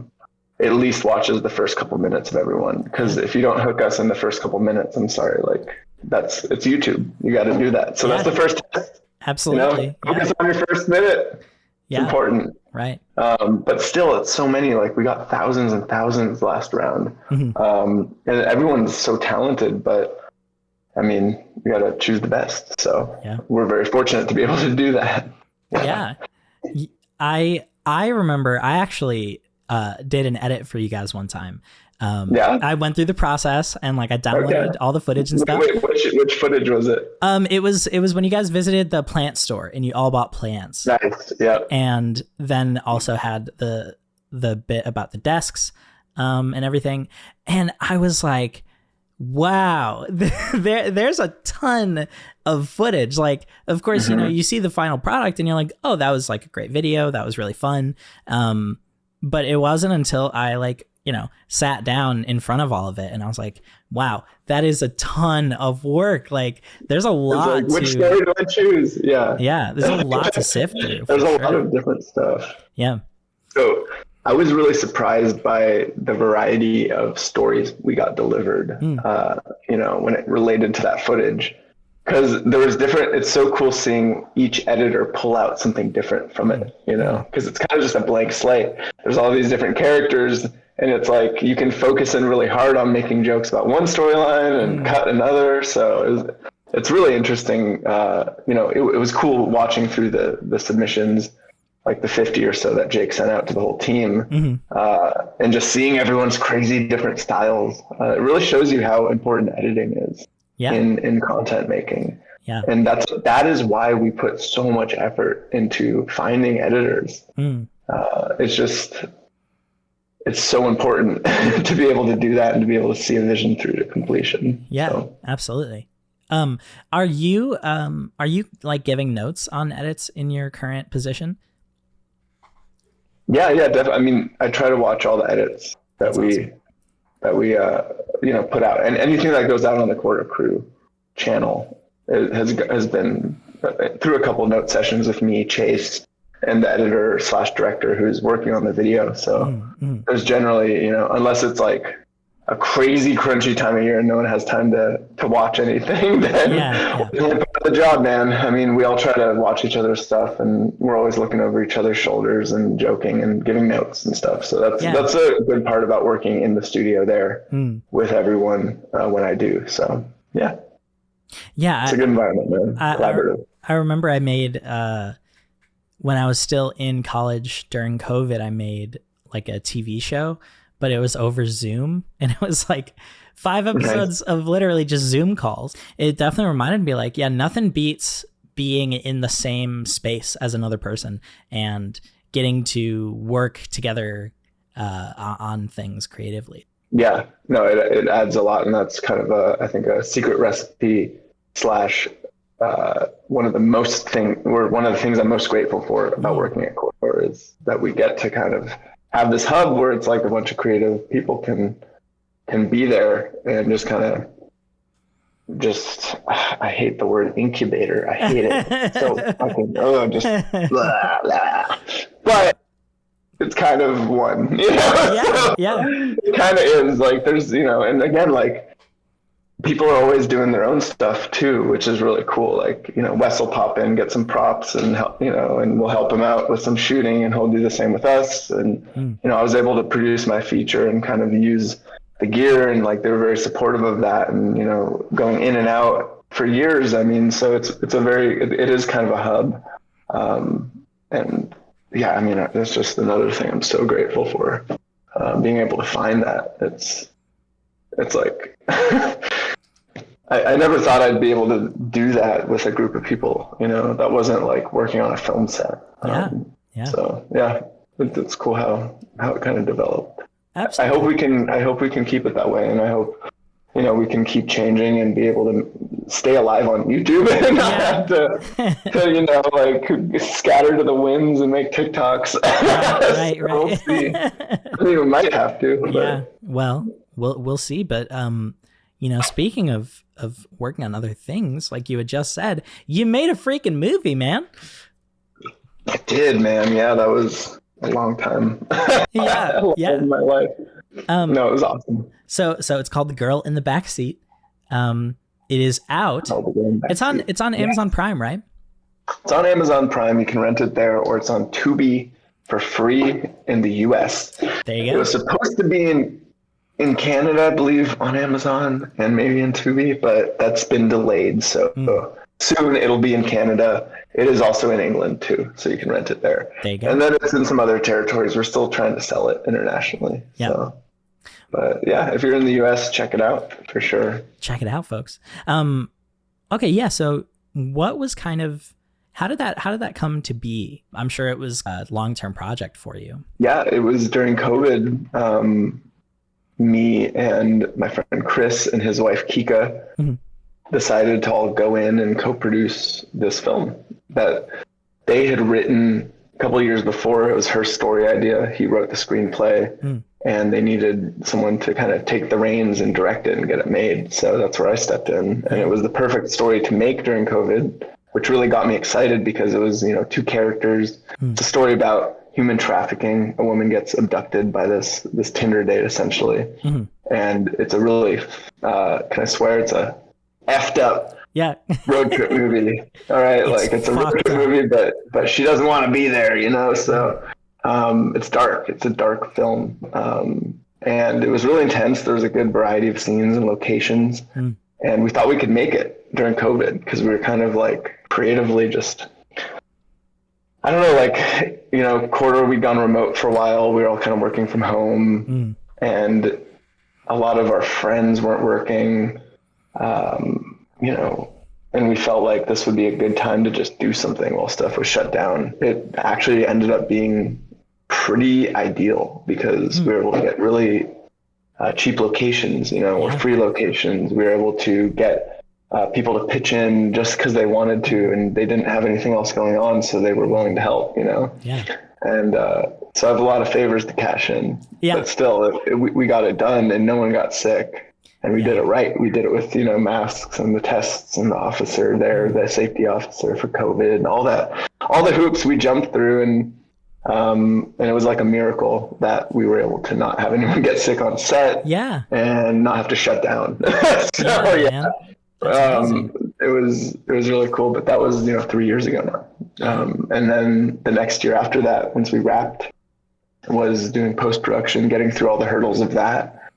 At least watches the first couple minutes of everyone, because if you don't hook us in the first couple minutes, I'm sorry, like it's YouTube. You got to do that. So that's the first test. Absolutely. You know? Focus on your first minute. It's important. Right. But still, it's so many. Like we got thousands and thousands last round, and everyone's so talented. But I mean, you got to choose the best. So we're very fortunate to be able to do that. Yeah. I remember I actually did an edit for you guys one time. I went through the process and like I downloaded all the footage and stuff. Wait, which footage was it? It was when you guys visited the plant store and you all bought plants. Nice. Yeah. And then also had the bit about the desks and everything. And I was like, wow, there's a ton of footage. Like, of course, you know, you see the final product and you're like, oh, that was like a great video. That was really fun. But it wasn't until I like, you know, sat down in front of all of it and I was like, wow, that is a ton of work. Like there's a lot. Like, which story do I choose? Yeah. Yeah. There's a lot to sift through. There's a lot of different stuff. Yeah. So I was really surprised by the variety of stories we got delivered, you know, when it related to that footage. Because there was different, it's so cool seeing each editor pull out something different from it, you know, because it's kind of just a blank slate. There's all these different characters, and it's like you can focus in really hard on making jokes about one storyline and cut another. So it's really interesting. You know, it was cool watching through the submissions, like the 50 or so that Jake sent out to the whole team, and just seeing everyone's crazy different styles. It really shows you how important editing is. In content making. Yeah. And that is why we put so much effort into finding editors. It's so important to be able to do that and to be able to see a vision through to completion. Yeah, so. Absolutely. Are you like giving notes on edits in your current position? Yeah, definitely. I mean, I try to watch all the edits that we you know, put out, and anything that goes out on the Quarter Crew channel has been through a couple of note sessions with me, Chase, and the editor / director who's working on the video. So there's generally, you know, unless it's like a crazy crunchy time of year and no one has time to watch anything, then the job, man. I mean, we all try to watch each other's stuff and we're always looking over each other's shoulders and joking and giving notes and stuff. So that's a good part about working in the studio there with everyone when I do. So yeah, it's a good environment, man. Collaborative. I remember I made when I was still in college during COVID, I made like a TV show, but it was over Zoom, and it was like 5 episodes of literally just Zoom calls. It definitely reminded me, like, yeah, nothing beats being in the same space as another person and getting to work together on things creatively. Yeah, no, it adds a lot, and that's kind of I think a secret recipe / one of the things I'm most grateful for about working at Core is that we get to kind of have this hub where it's like a bunch of creative people can be there and just kind of I hate the word incubator. I hate it. So fucking blah, blah. But it's kind of one, you know? Yeah. It kind of is like there's, you know, and again, like people are always doing their own stuff too, which is really cool. Like, you know, Wes will pop in, get some props and help, you know, and we'll help him out with some shooting and he'll do the same with us. And, you know, I was able to produce my feature and kind of use the gear, and like, they were very supportive of that and, you know, going in and out for years. I mean, so it is kind of a hub. And yeah, I mean, that's just another thing I'm so grateful for, being able to find that. It's like, I never thought I'd be able to do that with a group of people, that wasn't like working on a film set. Yeah. So yeah, it's cool how it kind of developed. Absolutely. I hope we can keep it that way. And I hope, we can keep changing and be able to stay alive on YouTube and not have to like scatter to the winds and make TikToks. Right. So we'll see. I think we might have to. But. Yeah. Well, we'll see. But, speaking of working on other things, like you had just said, you made a freaking movie, man. I did, man. Yeah, that was a long time. Yeah. In my life. No, it was awesome. So it's called The Girl in the Backseat. It is out. It's on Amazon Prime, right? It's on Amazon Prime. You can rent it there, or it's on Tubi for free in the US. There you go. It was supposed to be in Canada, I believe, on Amazon and maybe in Tubi, but that's been delayed. So soon it'll be in Canada. It is also in England too, so you can rent it there. There you go. And then it's in some other territories. We're still trying to sell it internationally. Yeah. So. But yeah, if you're in the US, check it out for sure. Check it out, folks. Okay, yeah. So what was how did that come to be? I'm sure it was a long-term project for you. Yeah, it was during COVID. Me and my friend Chris and his wife Kika decided to all go in and co-produce this film that they had written a couple of years before. It was her story idea. He wrote the screenplay. And they needed someone to kind of take the reins and direct it and get it made. So that's where I stepped in. And it was the perfect story to make during COVID, which really got me excited because it was, two characters. It's a story about human trafficking. A woman gets abducted by this Tinder date, essentially. And it's a really, can I swear, it's a effed up road trip movie. All right. It's a road trip movie, but she doesn't want to be there, so... it's dark. It's a dark film. And it was really intense. There was a good variety of scenes and locations. And we thought we could make it during COVID because we were kind of like creatively just, I don't know, quarter we'd gone remote for a while. We were all kind of working from home and a lot of our friends weren't working, and we felt like this would be a good time to just do something while stuff was shut down. It actually ended up being pretty ideal because we were able to get really cheap locations, or free locations. We were able to get people to pitch in just because they wanted to, and they didn't have anything else going on, so they were willing to help, Yeah. And so I have a lot of favors to cash in. Yeah. But still, we got it done, and no one got sick. And we did it right. We did it with, masks and the tests and the officer there, the safety officer for COVID and all the hoops we jumped through. And it was like a miracle that we were able to not have anyone get sick on set and not have to shut down. It was really cool, but that was, 3 years ago now. And then the next year after that, once we wrapped, was doing post-production, getting through all the hurdles of that,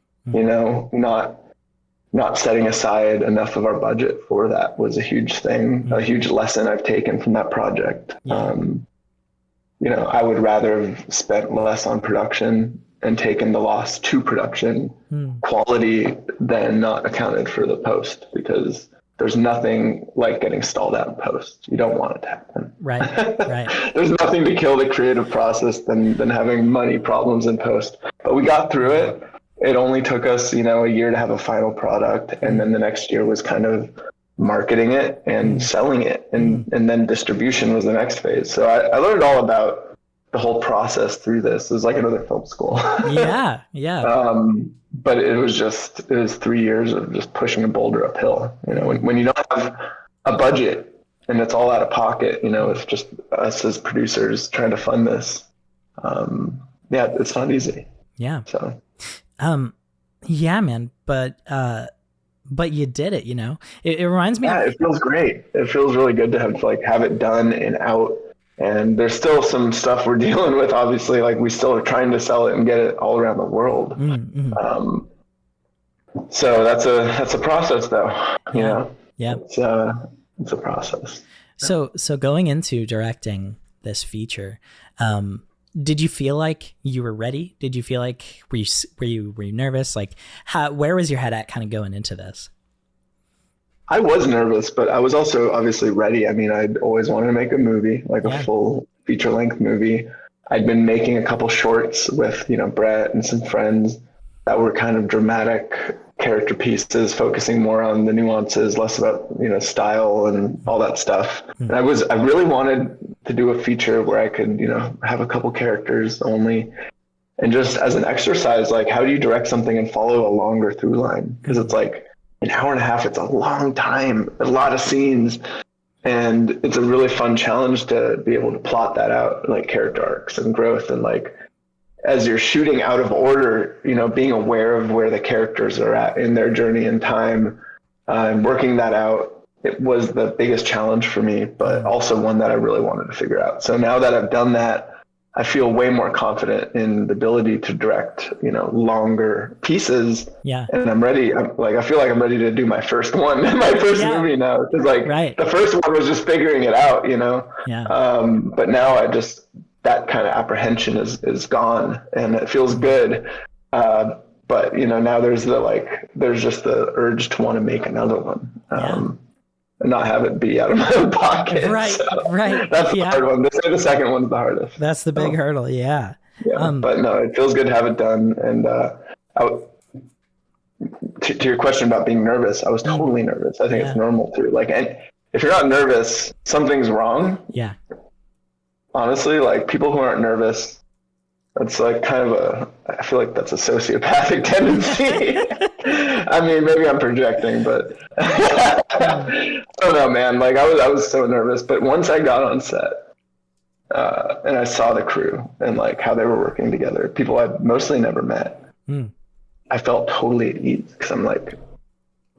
not setting aside enough of our budget for that was a huge thing, a huge lesson I've taken from that project. I would rather have spent less on production and taken the loss to production quality than not accounted for the post, because there's nothing like getting stalled out in post. You don't want it to happen. Right. There's nothing to kill the creative process than having money problems in post. But we got through it. It only took us, a year to have a final product. And then the next year was kind of marketing it and selling it. And then distribution was the next phase. So I learned all about the whole process through this. It was like another film school. Yeah. But it was 3 years of just pushing a boulder uphill. When you don't have a budget and it's all out of pocket, it's just us as producers trying to fund this. It's not easy. Yeah. So. Yeah, man. But you did it, it reminds me. Yeah, it feels great. It feels really good to have it done and out. And there's still some stuff we're dealing with, obviously, we still are trying to sell it and get it all around the world. So that's a process though. Yeah. It's a process. So going into directing this feature, did you feel like you were ready? Did you feel like, were you nervous? Where was your head at kind of going into this? I was nervous, but I was also obviously ready. I mean, I'd always wanted to make a movie, like a full feature length movie. I'd been making a couple shorts with, Brett and some friends that were kind of dramatic character pieces, focusing more on the nuances, less about, style and all that stuff. And I really wanted to do a feature where I could, have a couple characters only. And just as an exercise, like, how do you direct something and follow a longer through line? Because it's like an hour and a half, it's a long time, a lot of scenes. And it's a really fun challenge to be able to plot that out, like character arcs and growth. And like, as you're shooting out of order, being aware of where the characters are at in their journey in time, and working that out, it was the biggest challenge for me, but also one that I really wanted to figure out. So now that I've done that, I feel way more confident in the ability to direct, longer pieces. Yeah. And I'm ready. I feel like I'm ready to do my first one, my first movie now. Because the first one was just figuring it out, Yeah. But now that kind of apprehension is gone and it feels good. But now there's just the urge to want to make another one. And not have it be out of my own pocket. Right, so right. That's the hard one. The second one's the hardest. That's the big hurdle, yeah. But no, it feels good to have it done. And to your question about being nervous, I was totally nervous. I think it's normal too. Like, and if you're not nervous, something's wrong. Yeah. Honestly, like people who aren't nervous, that's like I feel like that's a sociopathic tendency. I mean, maybe I'm projecting, but I don't know, man. Like I was so nervous, but once I got on set and I saw the crew and like how they were working together, people I'd mostly never met, I felt totally at ease because I'm like,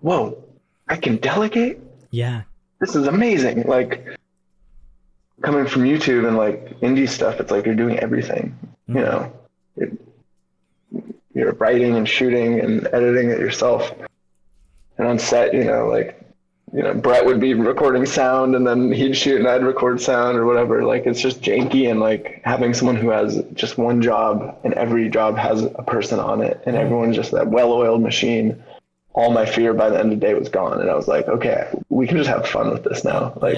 whoa, I can delegate? Yeah. This is amazing. Like coming from YouTube and like indie stuff, it's like you're doing everything, you're writing and shooting and editing it yourself. And on set, Brett would be recording sound and then he'd shoot and I'd record sound or whatever. Like it's just janky, and like having someone who has just one job and every job has a person on it and everyone's just that well-oiled machine. All my fear by the end of the day was gone. And I was like, okay, we can just have fun with this now. Like,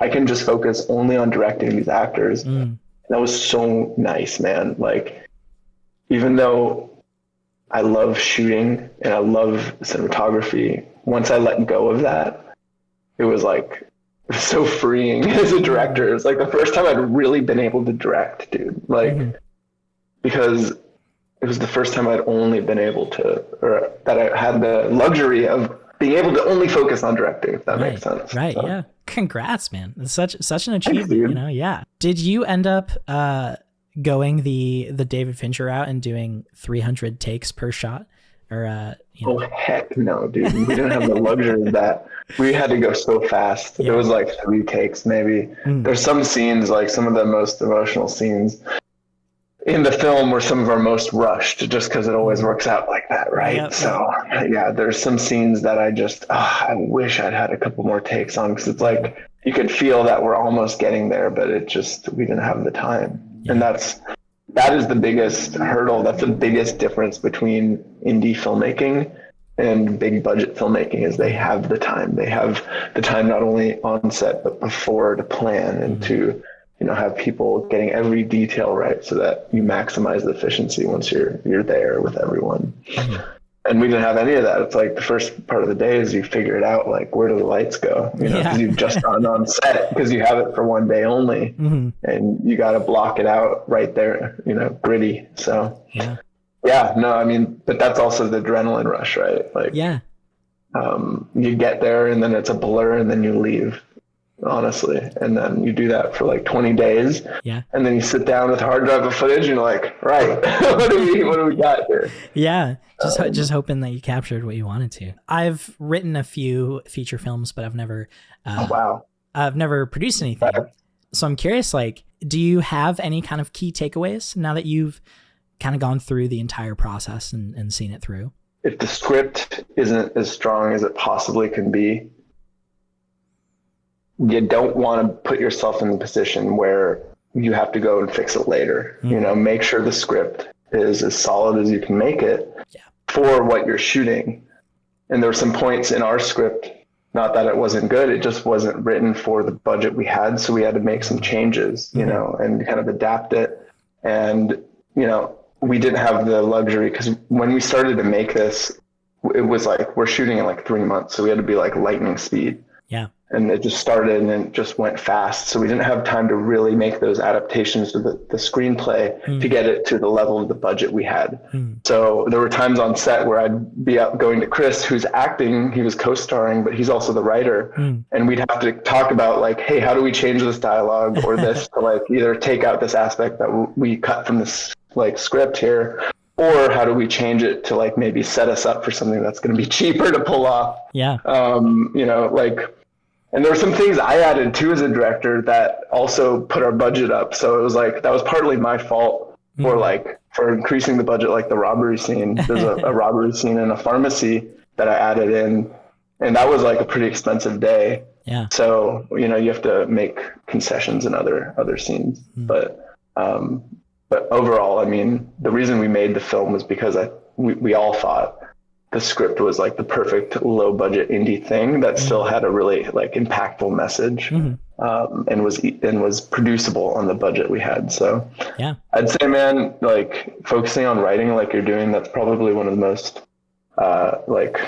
I can just focus only on directing these actors. That was so nice, man. Like, even though I love shooting and I love cinematography, once I let go of that, it was so freeing as a director. It was like the first time I'd really been able to direct, dude. Like, because it was the first time I'd only been able to, or that I had the luxury of being able to only focus on directing, if that makes sense. Right. So. Yeah. Congrats, man. It's such an achievement, Thanks, Yeah. Did you end up going the David Fincher route and doing 300 takes per shot? Or Oh heck no, dude. We didn't have the luxury of that. We had to go so fast. It was like 3 takes maybe. There's some scenes, like some of the most emotional scenes in the film were some of our most rushed, just because it always works out like that, right? Yep. So there's some scenes that I wish I'd had a couple more takes on, because it's like you could feel that we're almost getting there, but we didn't have the time. And that is the biggest hurdle. That's the biggest difference between indie filmmaking and big budget filmmaking, is they have the time. They have the time not only on set but before to plan and to have people getting every detail right, so that you maximize the efficiency once you're there with everyone. And we didn't have any of that. It's like the first part of the day is you figure it out, like where do the lights go? Because you've just gone on set, because you have it for one day only, and you got to block it out right there, gritty. So but that's also the adrenaline rush, right? Like you get there and then it's a blur and then you leave. Honestly, and then you do that for like 20 days, and then you sit down with a hard drive of footage and you're like, right, what do we got here? Just hoping that you captured what you wanted to. I've written a few feature films, but I've never I've never produced anything. So I'm curious, like, do you have any kind of key takeaways now that you've kind of gone through the entire process and seen it through? If the script isn't as strong as it possibly can be, you don't want to put yourself in the position where you have to go and fix it later. Make sure the script is as solid as you can make it for what you're shooting. And there were some points in our script not that it wasn't good, it just wasn't written for the budget we had. So we had to make some changes, you know, and kind of adapt it. And, you know, we didn't have the luxury, because when we started to make this, it was like, we're shooting in like 3 months. So we had to be like lightning speed. Yeah. And it just started and it just went fast. So we didn't have time to really make those adaptations to the screenplay to get it to the level of the budget we had. So there were times on set where I'd be out going to Chris, who's acting, he was co-starring, but he's also the writer. And we'd have to talk about like, hey, how do we change this dialogue or this to like either take out this aspect that we cut from this like script here, or how do we change it to like maybe set us up for something that's going to be cheaper to pull off? Yeah. You know, like, and there were some things I added too as a director that also put our budget up. So it was like, that was partly my fault for increasing the budget, like the robbery scene. There's a robbery scene in a pharmacy that I added in, and that was like a pretty expensive day. Yeah. So, you know, you have to make concessions in other scenes. But overall, I mean, the reason we made the film was because we all thought the script was like the perfect low budget indie thing that still had a really like impactful message, and was producible on the budget we had. So yeah, I'd say, man, like focusing on writing like you're doing, that's probably one of the most like,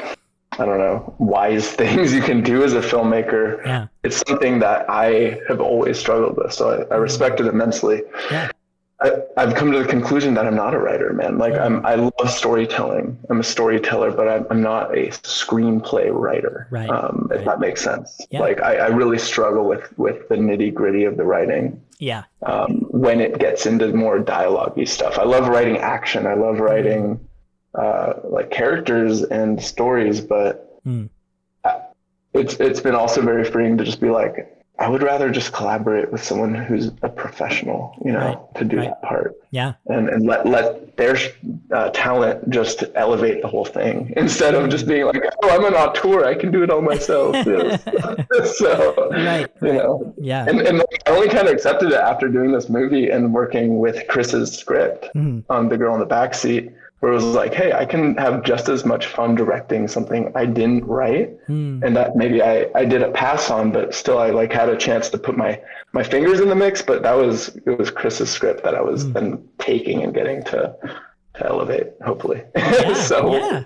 I don't know, wise things you can do as a filmmaker. Yeah. It's something that I have always struggled with. So I respect it immensely. Yeah. I've come to the conclusion that I'm not a writer, man. Like I love storytelling. I'm a storyteller, but I'm not a screenplay writer. Right. If that makes sense. Yeah. Like I really struggle with the nitty gritty of the writing. Yeah. When it gets into more dialogue-y stuff. I love writing action. I love writing like characters and stories, but it's been also very freeing to just be like, I would rather just collaborate with someone who's a professional, you know, to do that part. Yeah. And let their talent just elevate the whole thing instead of just being like, oh, I'm an auteur, I can do it all myself. So, you know, yeah. And I only kind of accepted it after doing this movie and working with Chris's script on The Girl in the Backseat, where it was like, hey, I can have just as much fun directing something I didn't write, and that maybe I did a pass on, but still I like had a chance to put my fingers in the mix. But it was Chris's script that I was then taking and getting to elevate, hopefully. Yeah, So yeah.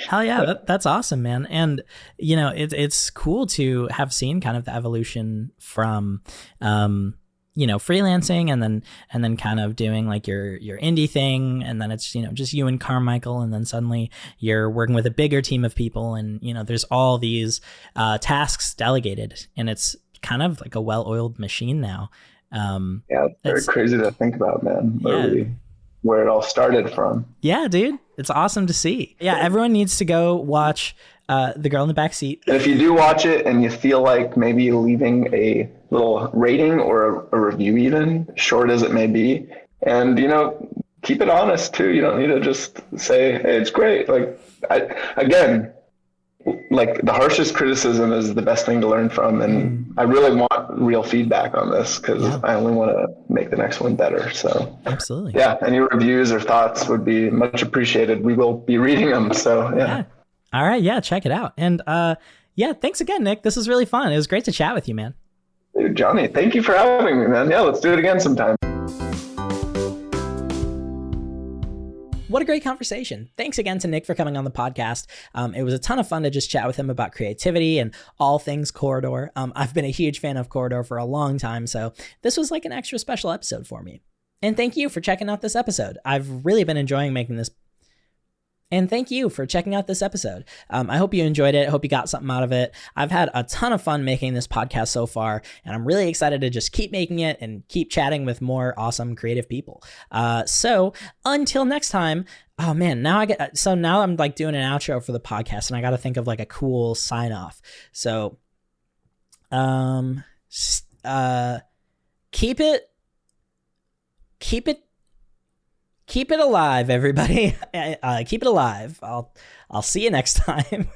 Hell yeah, that's awesome, man. And you know, it's cool to have seen kind of the evolution from you know, freelancing and then kind of doing like your indie thing, and then it's, you know, just you and Carmichael, and then suddenly you're working with a bigger team of people, and you know, there's all these tasks delegated, and it's kind of like a well-oiled machine now. Yeah, it's very crazy to think about, man. Where it all started from. Yeah, dude, it's awesome to see. Yeah, everyone needs to go watch The Girl in the Backseat. And if you do watch it and you feel like maybe leaving a little rating or a review, even short as it may be, and you know, keep it honest too. You don't need to just say, hey, it's great. Like again, like the harshest criticism is the best thing to learn from, and I really want real feedback on this, because I only want to make the next one better. So absolutely, yeah, any reviews or thoughts would be much appreciated. We will be reading them. So yeah. All right, yeah, check it out. And yeah, thanks again, Nick. This was really fun. It was great to chat with you, man. Dude, Johnny, thank you for having me, man. Yeah, let's do it again sometime. What a great conversation. Thanks again to Nick for coming on the podcast. It was a ton of fun to just chat with him about creativity and all things Corridor. I've been a huge fan of Corridor for a long time, so this was like an extra special episode for me. And thank you for checking out this episode. I've really been enjoying making this. And thank you for checking out this episode. I hope you enjoyed it. I hope you got something out of it. I've had a ton of fun making this podcast so far, and I'm really excited to just keep making it and keep chatting with more awesome creative people. So until next time, oh man, now I'm like doing an outro for the podcast, and I got to think of like a cool sign off. So, keep it alive, everybody. Keep it alive. I'll see you next time.